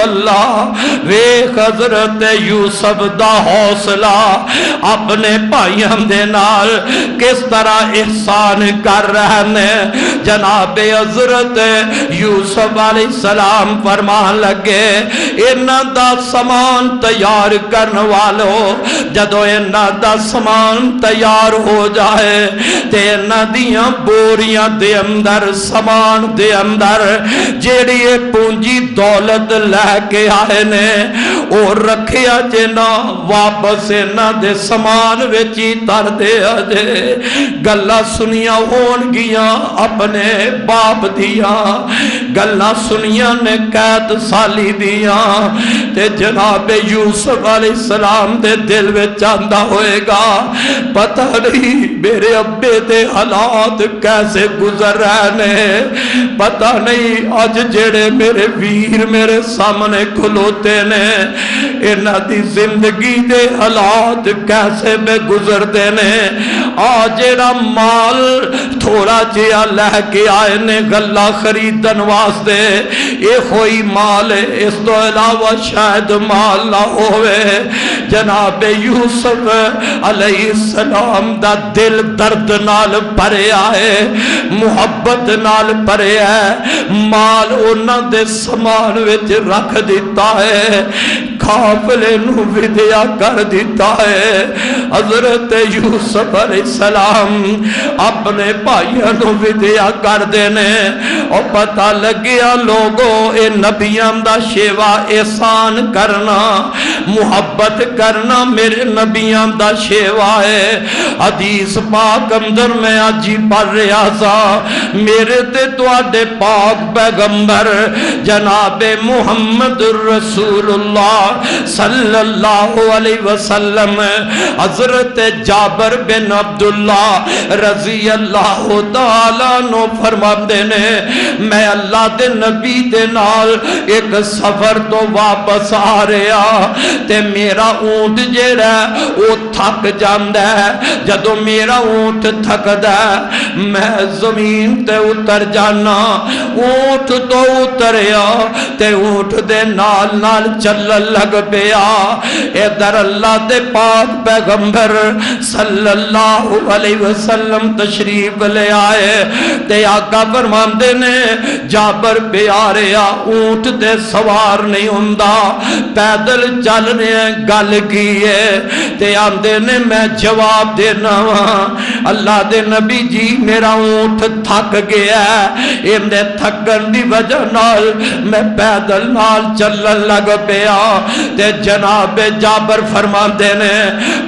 اللہ ویک حضرت یوسف دا حوصلہ اپنے بھائیاں دے نال کس طرح احسان کر رہنے جناب حضرت یوسف علیہ السلام فرمان لگے انہ دا سامان تیار کرنے والو جدو انہ دا سامان تیار ہو جائے تے انہ دیاں بوریاں دے اندر سامان دے اندر جیڑی پونجی دولت لے کے آئے نے اور رکھیا جنا واپس انہ دے سامان ویچی تر دے آجے گلہ سنیا ہون گیا اپنے باپ دیا گلہ سنیا نے قید سالی دیا تے جناب یوسف علیہ السلام دے دل میں چاندہ ہوئے گا پتہ نہیں میرے ابے دے حالات کیسے گزر رہنے پتہ نہیں آج جڑے میرے ویر میرے سامنے کھلوتے نے انہ دی زندگی دے حالات کیسے میں گزر دینے آج جڑا مال تھوڑا جیا لہ کے آئے نے غلہ خریدن واسطے اے ہوئی مال اس تو علاوہ شاید مال نہ ہوئے جناب یوسف علیہ السلام دا دل درد نال پرے آئے محبت نال پرے ہے مال انہ دے سامان وچ رکھ دیتا ہے قافلے نو ودیا کر دیتا ہے حضرت یوسف علیہ السلام اپنے بھائیوں نو ودیا کر دینے اور پتہ لگیا لوگوں اے نبیاں دا شیوا احسان کرنا محبت کرنا میرے نبیاں دا شیوا ہے حدیث پاک اندر میں آجی پڑھ رہا سا میرے تے تواڈے پاک پیغمبر جناب محمد رسول اللہ صلی اللہ علیہ وسلم حضرت جابر بن عبداللہ رضی اللہ تعالیٰ نو فرمان دینے میں اللہ دے نبی دے نال ایک سفر تو واپس آ رہا تے میرا اونٹ جیڑا وہ تھک جاندہ ہے جدو میرا اونٹ تھک دا میں زمین تے اتر جانا اونٹ تو اتریا تے اونٹ دے نال نال چل لگ پیا ادھر اللہ دے پاک پیغمبر صلی اللہ علیہ وسلم تشریف لے آئے تے آقا فرمان دینے جابر پیارے اونٹ دے سوار نہیں ہوندہ پیدل چل رہے گل کیے تے آندے نے میں جواب دینا اللہ دے نبی جی میرا اونٹ تھک گیا ہے اندے تھکن دی وجہ نال میں پیدل نال چلن لگ پیا تے جناب جابر فرمان دینے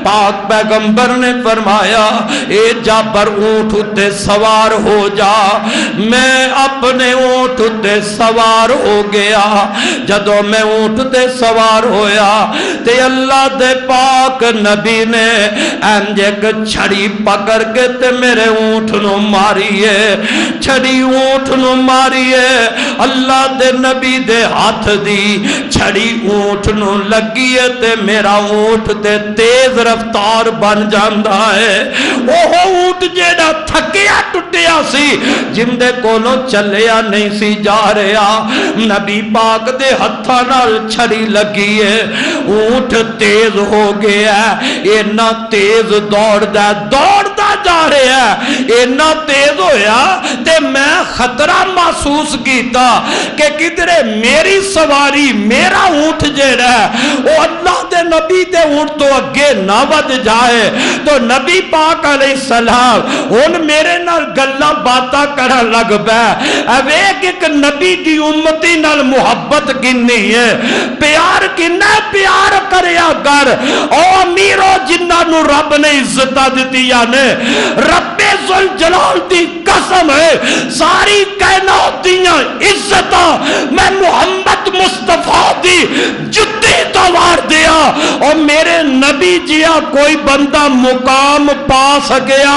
پاک پیغمبر نے فرمایا اے جابر اونٹ اتے سوار ہو جا میں اپنے اونٹ اتے سوار ہو گیا جدو میں اونٹ تے سوار ہویا تے اللہ دے پاک نبی نے انجک چھڑی پکڑ کے تے میرے اونٹ نو ماری ہے چھڑی اونٹ نو ماری ہے اللہ دے نبی دے ہاتھ دی چھڑی اونٹ نو لگی ہے تے میرا اونٹ تے تیز رفتار بن جاندا ہے اوہ اونٹ جیڑا تھکیا ٹٹیا سی جن دے کولوں چلیا نہیں سی جا رہا نبی پاک دے ہتھاں نال چھڑی لگی ہے اونٹ تیز ہو گیا اینا تیز دوڑدا جا رہا ہے اینا تیز ہویا تے میں خطرہ محسوس کیتا کہ کدھرے میری سواری میرا اونٹ جیڑا ہے وہ اللہ دے نبی دے اونٹ تو اگے نہ ود جائے تو نبی پاک علیہ السلام ان میرے نال گلاں باتاں کرن لگ پے اویک ایک نبی دی امتی نال محبت کنی ہے پیار کنا پیار کریا کر او امیرو جنہاں نو رب نے عزتاں دتیاں نے رب ذوالجلال دی قسم ہے ساری کائنات دیاں عزتاں میں محمد مصطفیٰ دی جتی توار دیا اور میرے نبی جیا کوئی بندہ مقام پا سکیا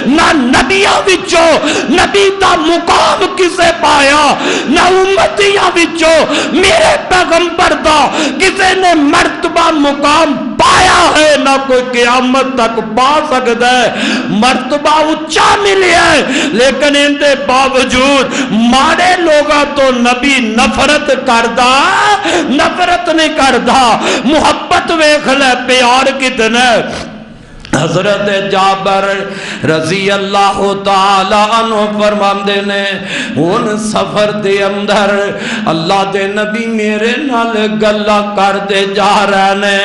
نہ نبیاں وچوں نبی دا مقام کسے پایا نہ امتیاں وچوں میرے پیغمبر دا کسے نے مرتبہ مقام پایا ہے نہ کوئی قیامت تک پا سکتا ہے مرتبہ اچھا ملیا ہے لیکن ان دے باوجود ماڑے لوگاں تو نبی نفرت کردہ نفرت نہیں کردہ محبت ویکھ لے پیار کتنا حضرت جابر رضی اللہ تعالی عنہ فرماندے نے ان سفر دے اندر اللہ دے نبی میرے نال گلا کر دے جا رہے نے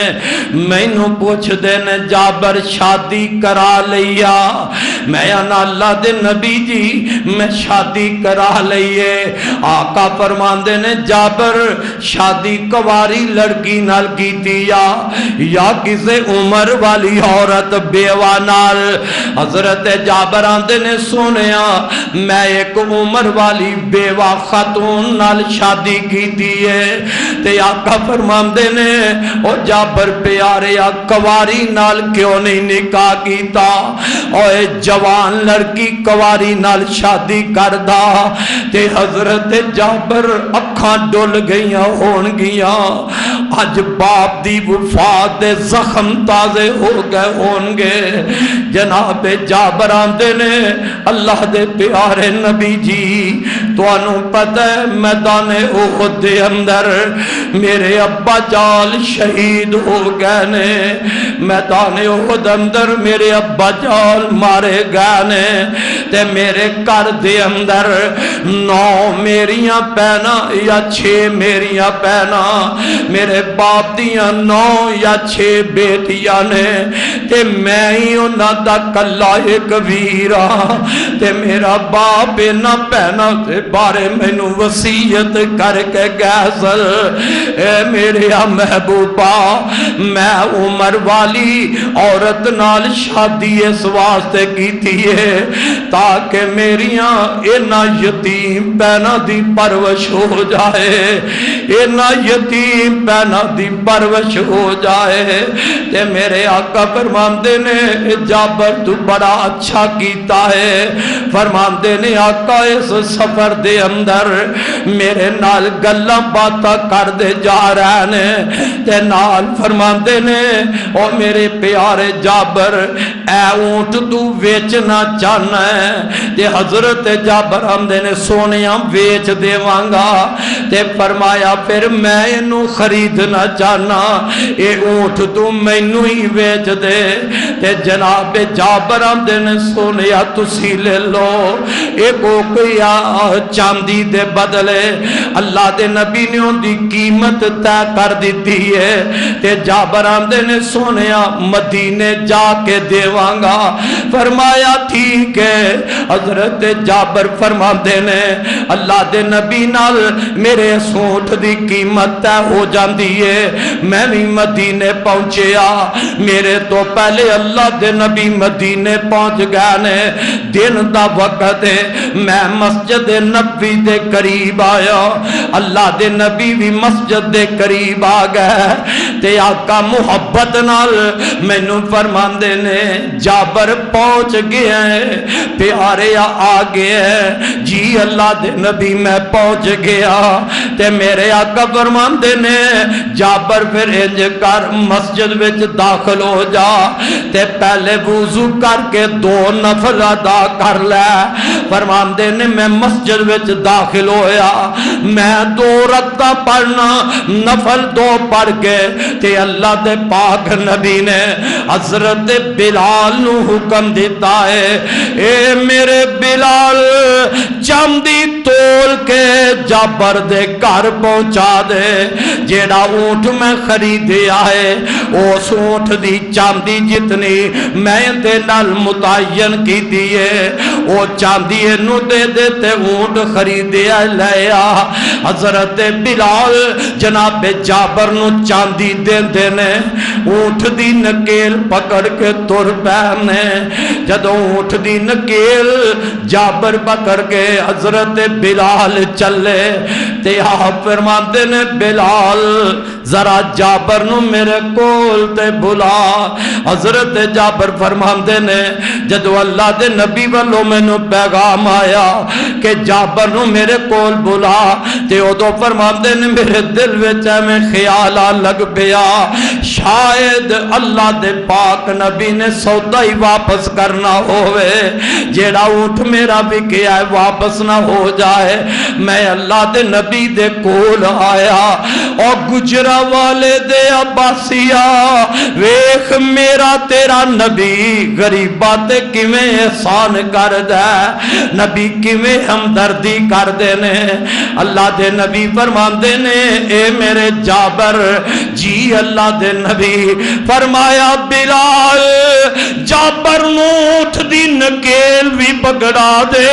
مینوں پوچھ دے نے جابر شادی کرا لیا میں انا اللہ دے نبی جی میں شادی کرا لئیے آقا فرماندے نے جابر شادی کواری لڑکی نال کیتی یا کسے عمر والی عورت بیوہ نال حضرت جابر آندے نے سنیا میں ایک عمر والی بیوہ خاتون نال شادی کی دیئے تے آقا فرماندے نے او جابر پیارے کواری نال کیوں نہیں نکاح کیتا اوے جوان لڑکی کواری نال شادی کردہ تے حضرت جابر اکھاں ڈول گئیاں ہون گیاں آج باپ دی وفات دے زخم تازے ہو گئے ہون گے جناب جابر آندے نے اللہ دے پیارے نبی جی تو انہوں پتہ ہے میدان احد دے اندر میرے ابا جال شہید ہو گئے نے میدان احد اندر میرے ابا جال مارے گئے نے تے میرے کر دے اندر 9 میریاں پینا یا 6 میریاں پینا میرے باپ دیاں 9 یا 6 بیٹیاں نے تے میں ہی انہاں دا کلا ایک ویرا تے میرا باپ نہ پہنا تے بارے میں نو وصیت کر کے گیسل اے میرے محبوبہ میں عمر والی عورت نال شادی اس واسطے کی تھیے تاکہ میریاں اینا یتیم پہنا دی پرورش ہو جائے اینا یتیم پہنا دی پرورش ہو جائے تے میرے آقا فرماندے نے جابر تو بڑا اچھا کیتا ہے فرماندے نے آقا اس سفر دے اندر میرے نال گلاں باتاں کر دے جا رہے نے تے نال فرماندے نے او میرے پیارے جابر اے اونٹ تو ویچنا چاہنا ہے تے حضرت جابر آمدے نے سونیاں ویچ دے وانگا تے فرمایا پھر میں انہوں خریدنا چاہنا اے اونٹ تو مینوں ہی ویچ دے تے جناب جابر آمدے نے سونیا تسی لے لو ایک اوکیا چاندی دے بدلے اللہ دے نبی نے ان دی قیمت تے کر دیتی ہے تے جابر آمدے نے سونیا مدینے جا کے دیوانگا فرمایا ٹھیک ہے حضرت جابر فرماندے نے اللہ دے نبی نال میرے سونٹ دی قیمت تے ہو جاندی ہے میں بھی مدینے پہنچیا میرے تو پہلے اللہ دے نبی مدینے پہنچ گئے نے دن دا وقت ہے میں مسجد نبی دے قریب آیا اللہ دے نبی بھی مسجد دے قریب آ گئے تے آقا محبت نال مینوں فرماندے نے جابر پہنچ گیا ہے، پیارے آ گیا ہے، جی اللہ دے نبی میں پہنچ گیا۔ تے میرے آقا فرماندے نے جابر پھر انج کر مسجد وچ داخل ہو جا تے پہلے وضو کر کے 2 نفل ادا کر لے۔ فرماندے نے میں مسجد وچ داخل ہویا، میں 2 رکعتاں پڑھنا نفل 2 پڑھ کے تے اللہ دے پاک نبی نے حضرت بلال نو حکم دیتا ہے، اے میرے بلال چاندی تول کے جابر دے گھر پہنچا دے، جیڑا اونٹ میں خریدیا ہے اس اونٹ دی چاندی جتنی میں دے نال متعین کی دیئے وہ چاندی نو دے دیتے اونٹ خریدیا لیا۔ حضرت بلال جناب جابر نو چاندی دے دینے، اونٹ دی نکیل پکڑ کے تر پہنے، جدو اونٹ دی نکیل جابر پکڑ کے حضرت بلال چلے تے آپ فرماتے نے بلال ذرا جابر نو میرے کول تے بلا۔ حضرت جابر فرماندے نے جدو اللہ دے نبی والوں میں نو پیغام آیا کہ جابر نو میرے کول بلا تے ادو فرماندے نے میرے دل وچ میں خیالا لگ پیا شاید اللہ دے پاک نبی نے سودا ہی واپس کرنا ہوئے، جیڑا اونٹ میرا بھی کیا ہے واپس نہ ہو جائے۔ میں اللہ دے نبی دے کول آیا اور گجرا والے دے عباسیہ ویخ میرا تیرا نبی غریبہ تے کیویں احسان کر دے، نبی کیویں ہمدردی کر دینے۔ اللہ دے نبی فرماندے نے اے میرے جابر جی اللہ دے نبی فرمایا بلال جابر نو اٹھ دی نکیل بھی پکڑا دے۔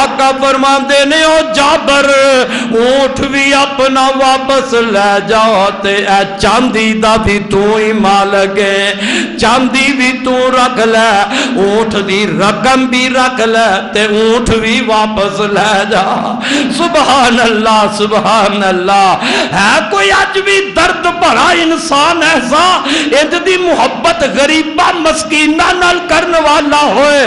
آقا فرماندے نے او جابر اونٹ بھی اپنا واپس لے جاؤ تے اے چاندی دا بھی تو ہی مالک ہے، چاندی بھی تو رکھ لے، اونٹ دی رقم بھی رکھ لے تے اونٹ بھی واپس لے جا۔ سبحان اللہ سبحان اللہ۔ ہے کوئی اج بھی درد بھرا انسان ایسا اج دی محبت غریبہ مسکینہ نال کرن والا ہوئے؟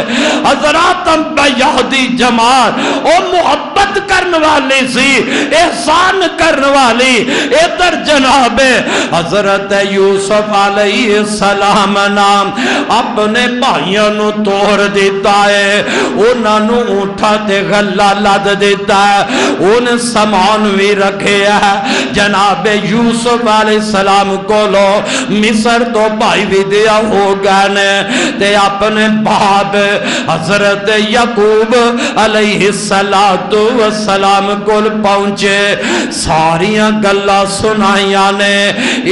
حضرات یہودی جماعت او محبت کرن والی سی، احسان کرن والی۔ ادھر جناب حضرت یوسف علیہ السلام نام اپنے بھائیوں نو توڑ دیتا ہے، انہاں نو اونٹھا تے غلہ لد دیتا ہے، ان سامان بھی رکھے ہے۔ جناب یوسف علیہ السلام کو لو مصر تو بھائی بھی دیا ہو گانے تے اپنے باپ حضرت یعقوب علیہ السلام کو پہنچے، ساریاں گلہ سنائیاں نے،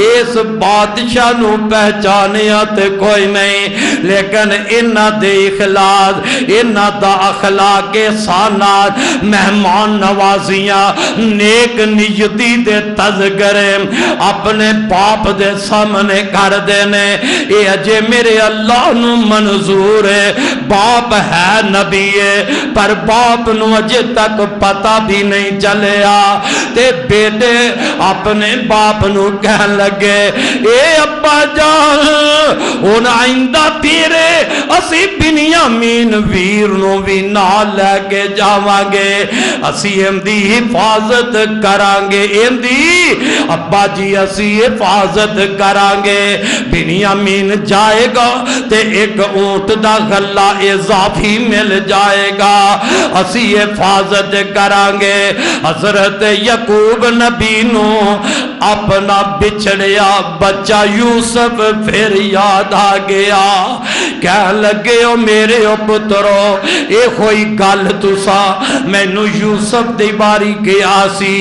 اس بادشاہ نو پہچانیا تے کوئی نہیں، لیکن انہاں دے اخلاق انہاں دا اخلاق احسانات مہمان نوازیاں نیک نیتی دے تذکرے اپنے باپ دے سامنے کر دینے، اے اجے میرے اللہ نو منظور ہے۔ باپ ہے نبی ہے پر باپ نو اجے تک پتہ بھی نہیں چلیا تے بیٹے اپنے باپ نو کہن لگے اے ابا جان ان آئندہ تیرے اسی بنیامین ویر نو بھی نال لے کے جاوانگے، اسی اندی حفاظت کرانگے، اندی ابا جی اسی حفاظت کرانگے۔ بنیامین جائے گا تے ایک اونٹ دا غلہ اضافی مل جائے گا، اسی حفاظت کرانگے۔ حضرت یعقوب نبی نو اپنا بچھڑیا بچہ یوسف پھر یاد آ گیا، کہہ لگے او میرے او پترو اے کوئی گل تسا مینو یوسف دی باری گیا سی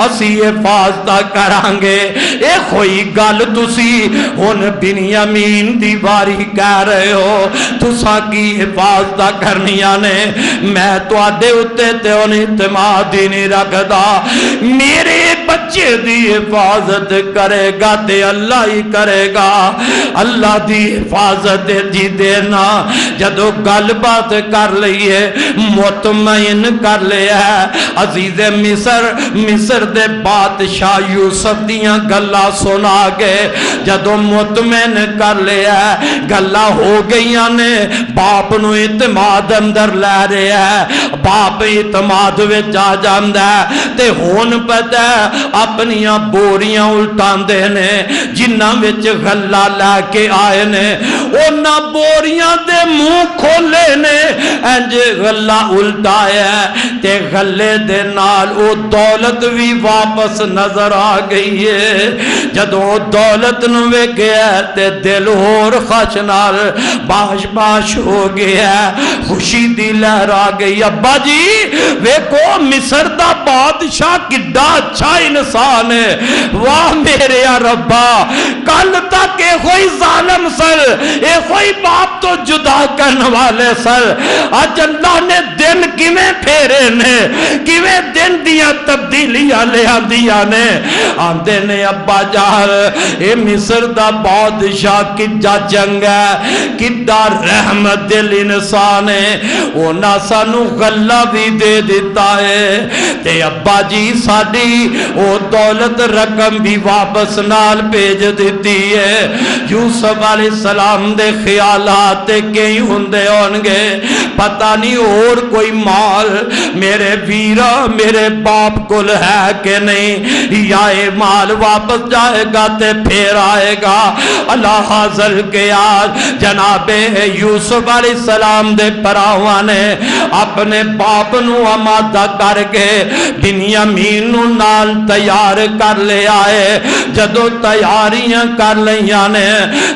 اسی حفاظت کرانگے، اے کوئی گل تسی ہن بنیامین دی باری کہہ رہے ہو، تسا کی حفاظت کرنیاں نے؟ میں تو آدھے اتے تے ان اعتماد ہی نہیں رکھدا، میرے بچے دی حفاظت کرے گا تے اللہ ہی کرے گا. اللہ دی حفاظت جی دینا جدو گل بات کر لئیے مطمئن کر لیا ہے. عزیز مصر دے بادشاہ یوسف دیاں گلا سنا گئے جدو مطمئن کر لیا ہے گلا ہو گئیاں نے. باپ نو اعتماد اندر لے رہے ہیں, باپ اعتماد وچ آ جاندا ہے تے ہون پتا اپنیاں بوریاں الٹان دے نے جنہاں وچ غلہ لے کے آئے نے اونا بوریاں دے منہ کھولے نے انج غلہ الٹایا تے غلے دے نال او دولت بھی واپس نظر آ گئی ہے. جدو دولت نو ویکھیا تے دل ہور خش نال باش باش ہو گیا, خوشی دی لہر آ گئی. ابا جی ویکھو مصر دا بادشاہ کڈا اچھا انسان ہے, واہ میرے ربا کل تک اے کوئی ظالم سر, اے کوئی باپ تو جدا کرنے والے سر, آج اللہ نے دن کیویں پھیرے نے, کیویں دن دیاں تبدیلیاں لے آندیاں نے. آندے نے ابا جان اے مصر دا بادشاہ کڈا چنگا ہے, کڈا رحمت دل انسان ہے, اونا سانو غلہ بھی دے دیتا ہے تے ابا جی ساڈی او دولت رقم بھی واپس نال بھیج دیتی ہے. یوسف علیہ السلام دے خیالات کئی ہوندے ہونگے, پتہ نہیں اور کوئی مال میرے ویرا میرے باپ کل ہے کہ نہیں, یا اے مال واپس جائے گا تے پھر آئے گا. اللہ حاضر کے آج جناب یوسف علیہ السلام دے پراواں نے اپنے باپ نو آمادہ کر کے بنیامین نو نال تیار کر لے آئے. جدو تیاریاں کر لیاں نے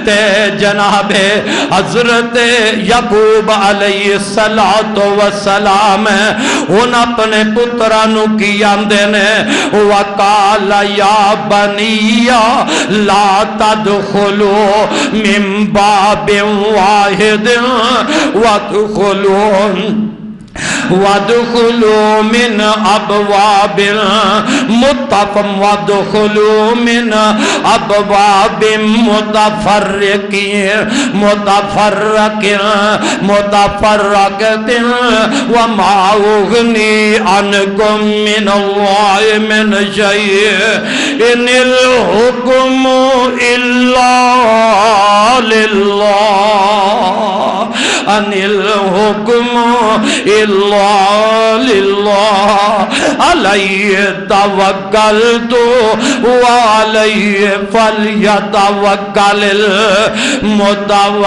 تے جناب حضرت یعقوب علیہ السلام ان اپنے پترانو کی آندے نے وقال یا بنی لا تدخلوا من باب واحد وادخلوا من ابواب وادخلوا من ابواب متفرقة وما اغني عنكم من الله من شيء ان الحكم الا لله ان الحكم الا للہ علیہ توکلت وعلیہ فلیتوکل المتوکلون.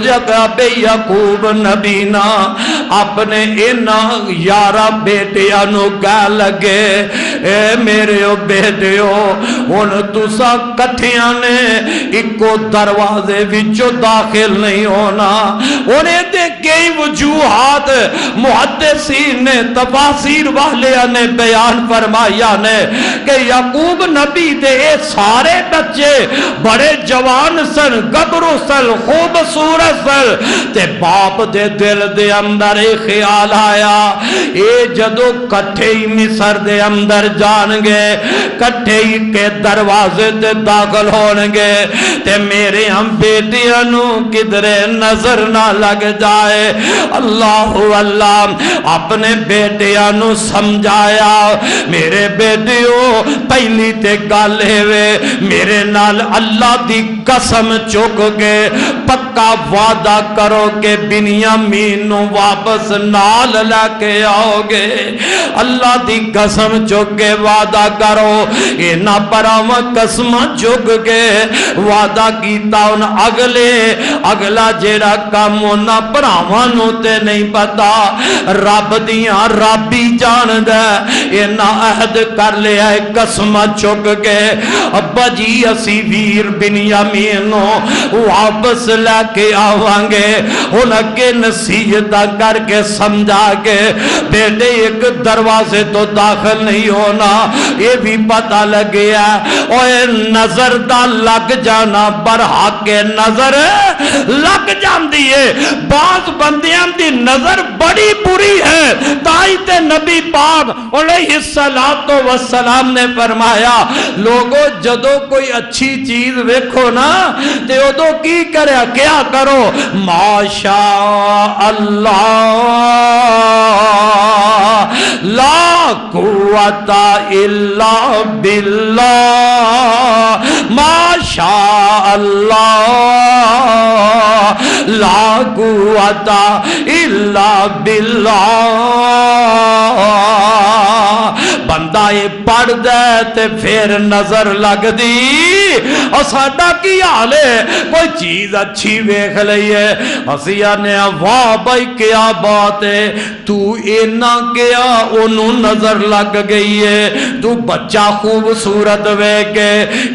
جب یعقوب نبینا اپنے اینا یارہ بیٹیاں نو کہہ لگے اے میرے بیٹیو ان تسا کٹھیاں نے ایکو دروازے وچو داخل نہیں ہونا. انہیں دے کئی وجوہات محدثین نے تفاسیر والیاں نے بیان فرمایا نے کہ یعقوب نبی دے سارے بچے بڑے جوان سن, گبرو سن, خوبصورت سن تے باپ دے دل دے اندر خیال آیا اے جدو کٹھے ہی مصر دے اندر جان گے, کٹھے ہی کے دروازے تے داخل ہونگے تے میرے ہم بیٹیاں نو کدرے نظر نہ لگ جائے. اللہ اللہ اپنے بیٹیاں نو سمجھایا میرے بیٹیوں پہلی تے گالے وے میرے نال اللہ دی قسم چک گے پکا وعدہ کرو کہ بنیامین نو واپس نال لے کے آؤ گے. اللہ دی قسم چک کے وعدہ کرو اینا پراواں قسم چک کے وعدہ کیتا ان اگلا جیڑا کام ہونا پراواں نو تے نہیں پتا, رب دیاں ربی جان دے اینا عہد کر لیا قسم چک کے ابا جی اسی ویر بنیامین نو واپس لے کے آوانگے. ان اگے نصیحتہ کر کے سمجھا کے بیٹے ایک دروازے تو داخل نہیں ہونا, یہ بھی پتہ لگیا اوے نظر دا لگ جانا برحق نظر لگ جاندی ہے بعض بندیاں دی نظر بڑی بری ہے تائی تے نبی پاک علیہ السلام نے فرمایا لوگو جدو کوئی اچھی چیز ویکھو نا تے ادو کی کرے کیا کرو ماشاء اللہ لا قوت الا باللہ ماشاء اللہ لا قوت الا باللہ بندہ یہ پڑھ دے تے پھر نظر لگ دی اور ساڈا کی حال ہے کوئی چیز اچھی ویکھ لئیے ہسیا نے واہ بھائی کیا بات ہے تو اینا کیا انہوں نظر لگ گئی ہے تو بچہ خوبصورت ویکھے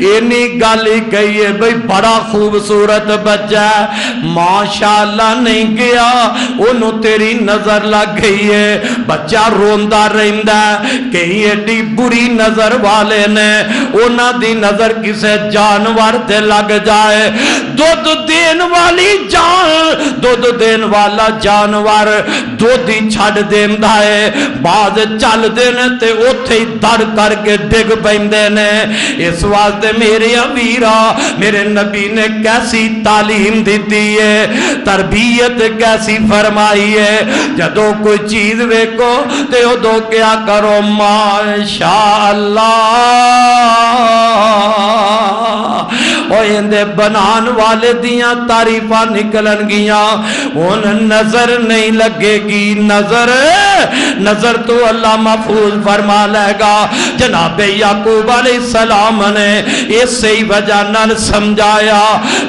اینی گالی گئی ہے بھئی بڑا خوبصورت بچہ ماشاءاللہ نہیں گیا انہوں تیری نظر لگ گئی ہے بچہ روندہ رہندہ کہیں ایڈی بری نظر والے نے انہاں دی نظر کسے جانور تے لگ جائے دودھ دین والی جان دودھ دین والا جانور دودھ ہی چھڑ دیندہ ہے بعض چل دینے تے اتھے ہی در کر کے ڈگ پیندے نے اس واسطے میرے امیرہ میرے نبی نے کیسی تعلیم دیتی ہے تربیت کیسی فرمائی ہے جدو کوئی چیز ویکو تے ادو کیا کرو ماشاء اللہ اندے بنان والے دیاں تعریفہ نکلن گیاں ان نظر نہیں لگے گی نظر تو اللہ محفوظ فرما لے گا جناب یعقوب علیہ السلام نے اس سے ہی وجہ نال سمجھایا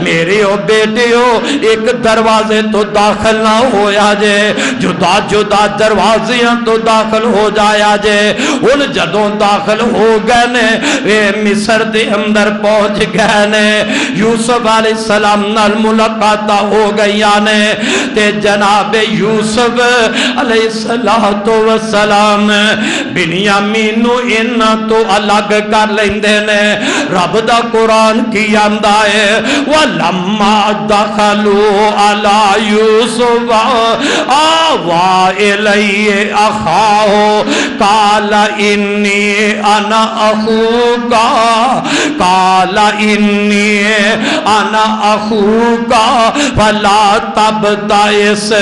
میرے او بیٹے ہو ایک دروازے تو داخل نہ ہویا جے جدا جدا دروازیاں تو داخل ہو جایا جے ان جدوں داخل ہو گئے نے اے مصر دے اندر پہنچ گئے نے یوسف علیہ السلام نال ملاقات ہو گئی نے تے جناب یوسف علیہ السلام بنیامین نو انہاں تو الگ کر لیندے نے رب دا قرآن کی آمدہ ہے وَلَمَّا دَخَلُوا عَلَى يُوسُفَ آوَا إِلَيْهِ أَخَاهُ قَالَ إِنِّي أَنَا أَخُوكَ قَالَ إِنِّي أَنَا أَخُوكَ فَلَا تَبْتَئِسْ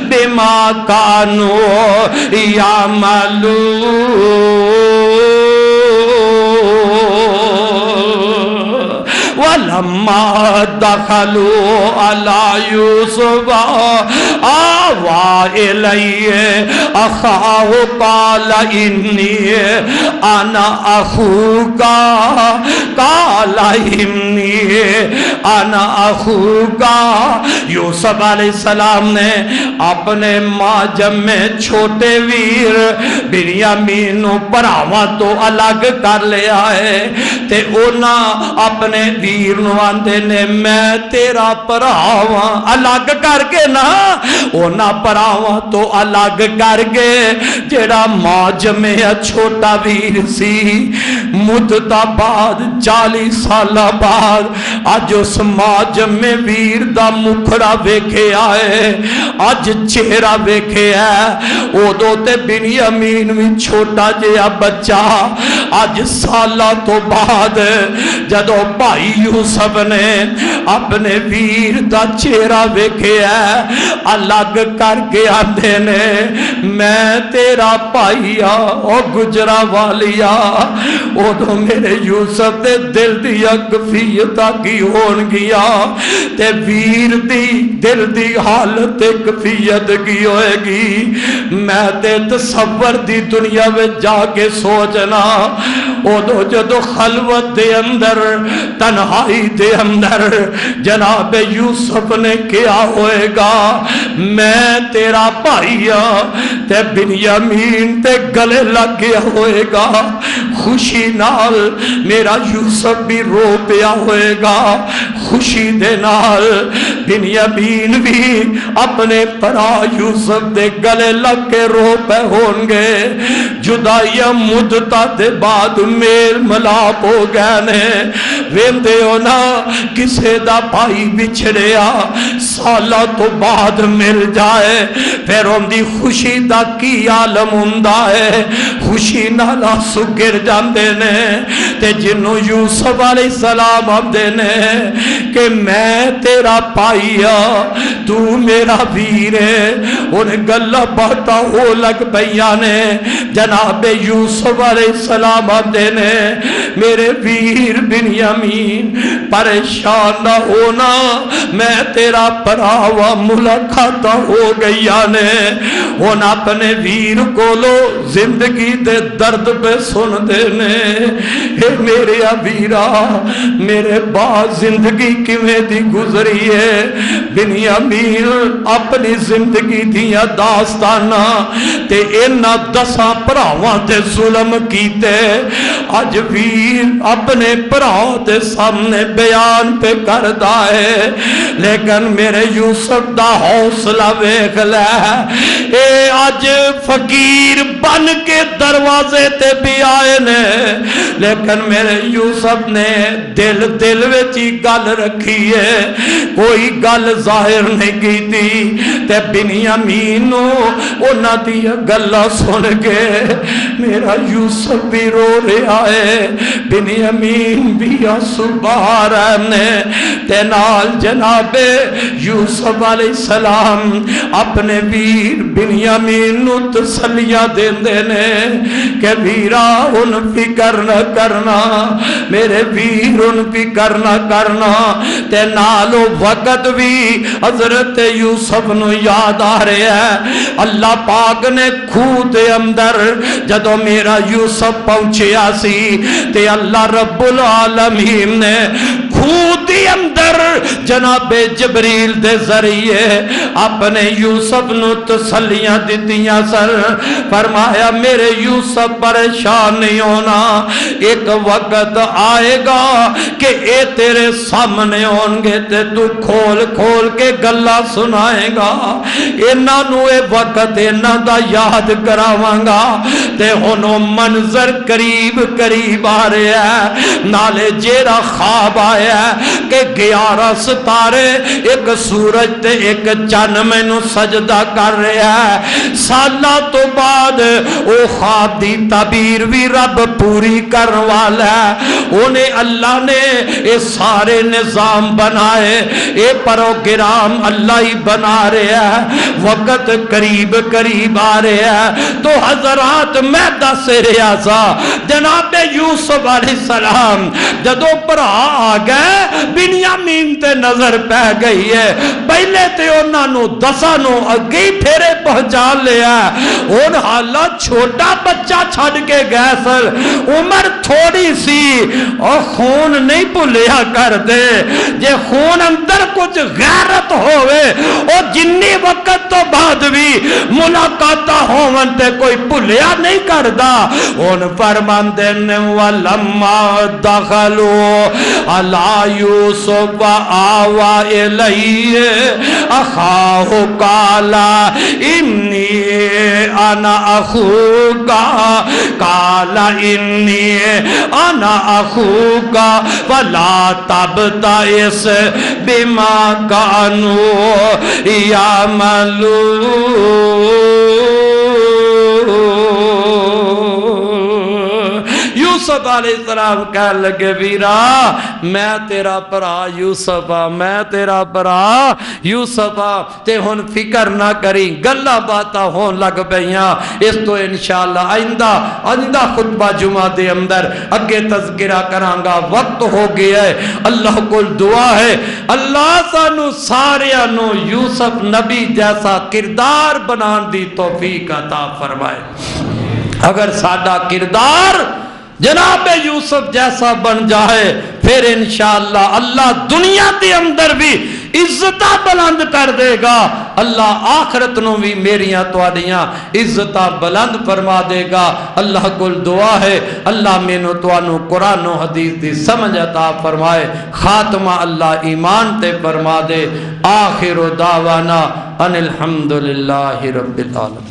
بِمَا كَانُوا يَعْمَلُونَ وَلَمَّا دَخَلُوا عَلَى يُوسُفَ آوَا إِلَيْهِ أَخَاهُ قَالَ إِنِّي أَنَا أَخُوكَ قَالَ إِنِّي أَنَا أَخُوكَ یوسف علیہ السلام نے اپنے ماجم میں چھوٹے ویر بنیامین پراواں تو الگ کر لیا ہے تے اونا اپنے ویر نواندے نے میں تیرا پراواں الگ کر کے نا اونا پراواں تو الگ کر کے جیڑا ماجم میں چھوٹا ویر سی مدتا بعد 40 سالہ بعد آج اس ماجم میں ویر دا مکھڑا ویکھے آئے آج چہرہ ویکھے ہے او دو تے بنیامین بھی چھوٹا جیا بچہ آج سالہ تو بعد جدو بھائی یوسف نے اپنے ویر دا چہرہ ویکھے ہے الگ کر کے آندے نے میں تیرا بھائیا او گجرا والیا او دو میرے یوسف دے دل دیا کفیتا کی ہون گیا تے ویر دی دل دی حالت کفیت کی ہوئے گی میں تے تصور دی دنیا میں جا کے سوچنا او دو جدو خلوت دے اندر تنہائی دے اندر جناب یوسف نے کیا ہوئے گا میں تیرا بھائیا تے بنیامین تے گلے لگ گیا ہوئے گا خوشی نال میرا یوسف بھی رو پیا ہوئے گا خوشی دے نال بنیامین بھی اپنے پرا یوسف دے گلے لگ کے رو پہ ہون گے جدائیاں مدتا دے بعد میل ملاپ ہو گئے نے ویندے ہونا کسے دا بھائی بچھڑیا سالہ تو بعد مل جائے پھر ان دی خوشی دا کی عالم ہوندہ ہے خوشی نالا سگر جاندے نے تے جنہوں یوسف علیہ السلام آمدے نے کہ میں تیرا پائیا تو میرا ویر ہے انہیں گلہ بہتا ہو لگ بیانے جناب یوسف علیہ السلام آمدے نے میرے ویر بنیامین پریشان نہ ہونا میں تیرا پراوا ملاقات ہو گئی آنے ان اپنے ویر کو لو زندگی دے درد پہ سن دینے اے میرے ویرا میرے بعد زندگی کیویں دی گزری ہے بنیامین اپنی زندگی دیا داستانا تے انہا 10 پراواں تے ظلم کیتے آج ویر اپنے پراؤں تے سامنے بیان پہ کردہ ہے لیکن میرے یوسف دا حوصلہ ویکھ لے اے آج فقیر بن کے دروازے تے بھی آئے نے لیکن میرے یوسف نے دل ویچی گل رکھی ہے کوئی گل ظاہر نہیں کی تھی تے بنیامینو انہاں دیا گلہ سن کے میرا یوسف بھی رو رہا ہے بنیامین بھی صبح رہنے تے نال جناب یوسف علیہ السلام اپنے ویر بنیامین نو تسلیاں دین دینے کہ ویرا ان فکر نہ کرنا میرے ویر ان فکر نہ کرنا تے نالو وقت بھی حضرت یوسف نو یاد آ رہے ہیں اللہ پاک نے کھو دے اندر جدو میرا یوسف پہنچیا سی تے اللہ رب العالمین نے کھو دے اندر جناب جبریل دے ذریعے اپنے یوسف نو تسلیاں دیتیاں سر فرمایا میرے یوسف پریشان نہیں ہونا ایک وقت آئے گا کہ اے تیرے سامنے ہونگے تے تو کھول کھول کے گلہ سنائے گا انہاں نو اے وقت انہاں دا یاد کراوانگا تے ہنو منظر قریب آ رہے ہیں نالے جیرا خواب آیا ہے کہ 11 ستارے ایک سورج تے ایک چن میں نو سجدہ کر رہے ہیں سالہ تو بعد او خواب دی تعبیر بھی رب پوری کروالا ہے انہیں اللہ نے اے سارے نظام بنائے اے پروگرام اللہ ہی بنا رہے ہیں وقت قریب آ رہے ہیں تو حضرات میں دس رہا سا جناب یوسف علیہ السلام جدو پر آ گئے بنیامین تے نظر پہ گئی ہے پہلے تے انہاں نو 10 نو اگئی پھیرے پہنچا لیا ان حالات چھوٹا بچہ چھڑ کے گئے سر عمر تھوڑی سی اور خون نہیں پلیا کر دے جے خون اندر کچھ غیرت ہوئے اور جنی وقت تو بعد بھی ملاقاتہ ہوون تے کوئی پلیا نہیں کر دا ان فرمان دینے وَلَمَّا دَخَلُوا عَلَى يُوسُفَ آوَا إِلَيْهِ أَخَاهُ قَالَ إِنِّي أَنَا أَخُوكَ قَالَ إِنِّي أَنَا أَخُوكَ فَلَا تَبْتَئِسْ بِمَا كَانُوا يَعْمَلُونَ یوسف علیہ السلام کہہ لگے ویرا میں تیرا پرا یوسف میں تیرا پرا یوسف تے ہن فکر نہ کری گلہ باتا ہون لگ بیاں اس تو انشاءاللہ آئندہ خطبہ جمعہ دے اندر اگے تذکرہ کرانگا وقت ہو گیا ہے اللہ کو دعا ہے اللہ سانو ساریانو یوسف نبی جیسا کردار بنان دی توفیق عطا فرمائے اگر سادہ کردار جناب یوسف جیسا بن جائے پھر انشاءاللہ اللہ دنیا کے اندر بھی عزتاں بلند کر دے گا، اللہ آخرت نو بھی میریاں تواڈیاں عزتاں بلند فرما دے گا۔ اللہ کول دعا ہے اللہ مینوں توانوں قرآن و حدیث دی سمجھ عطا فرمائے، خاتمہ اللہ ایمان تے فرما دے۔ آخر دعوانا ان الحمدللہ رب العالمین۔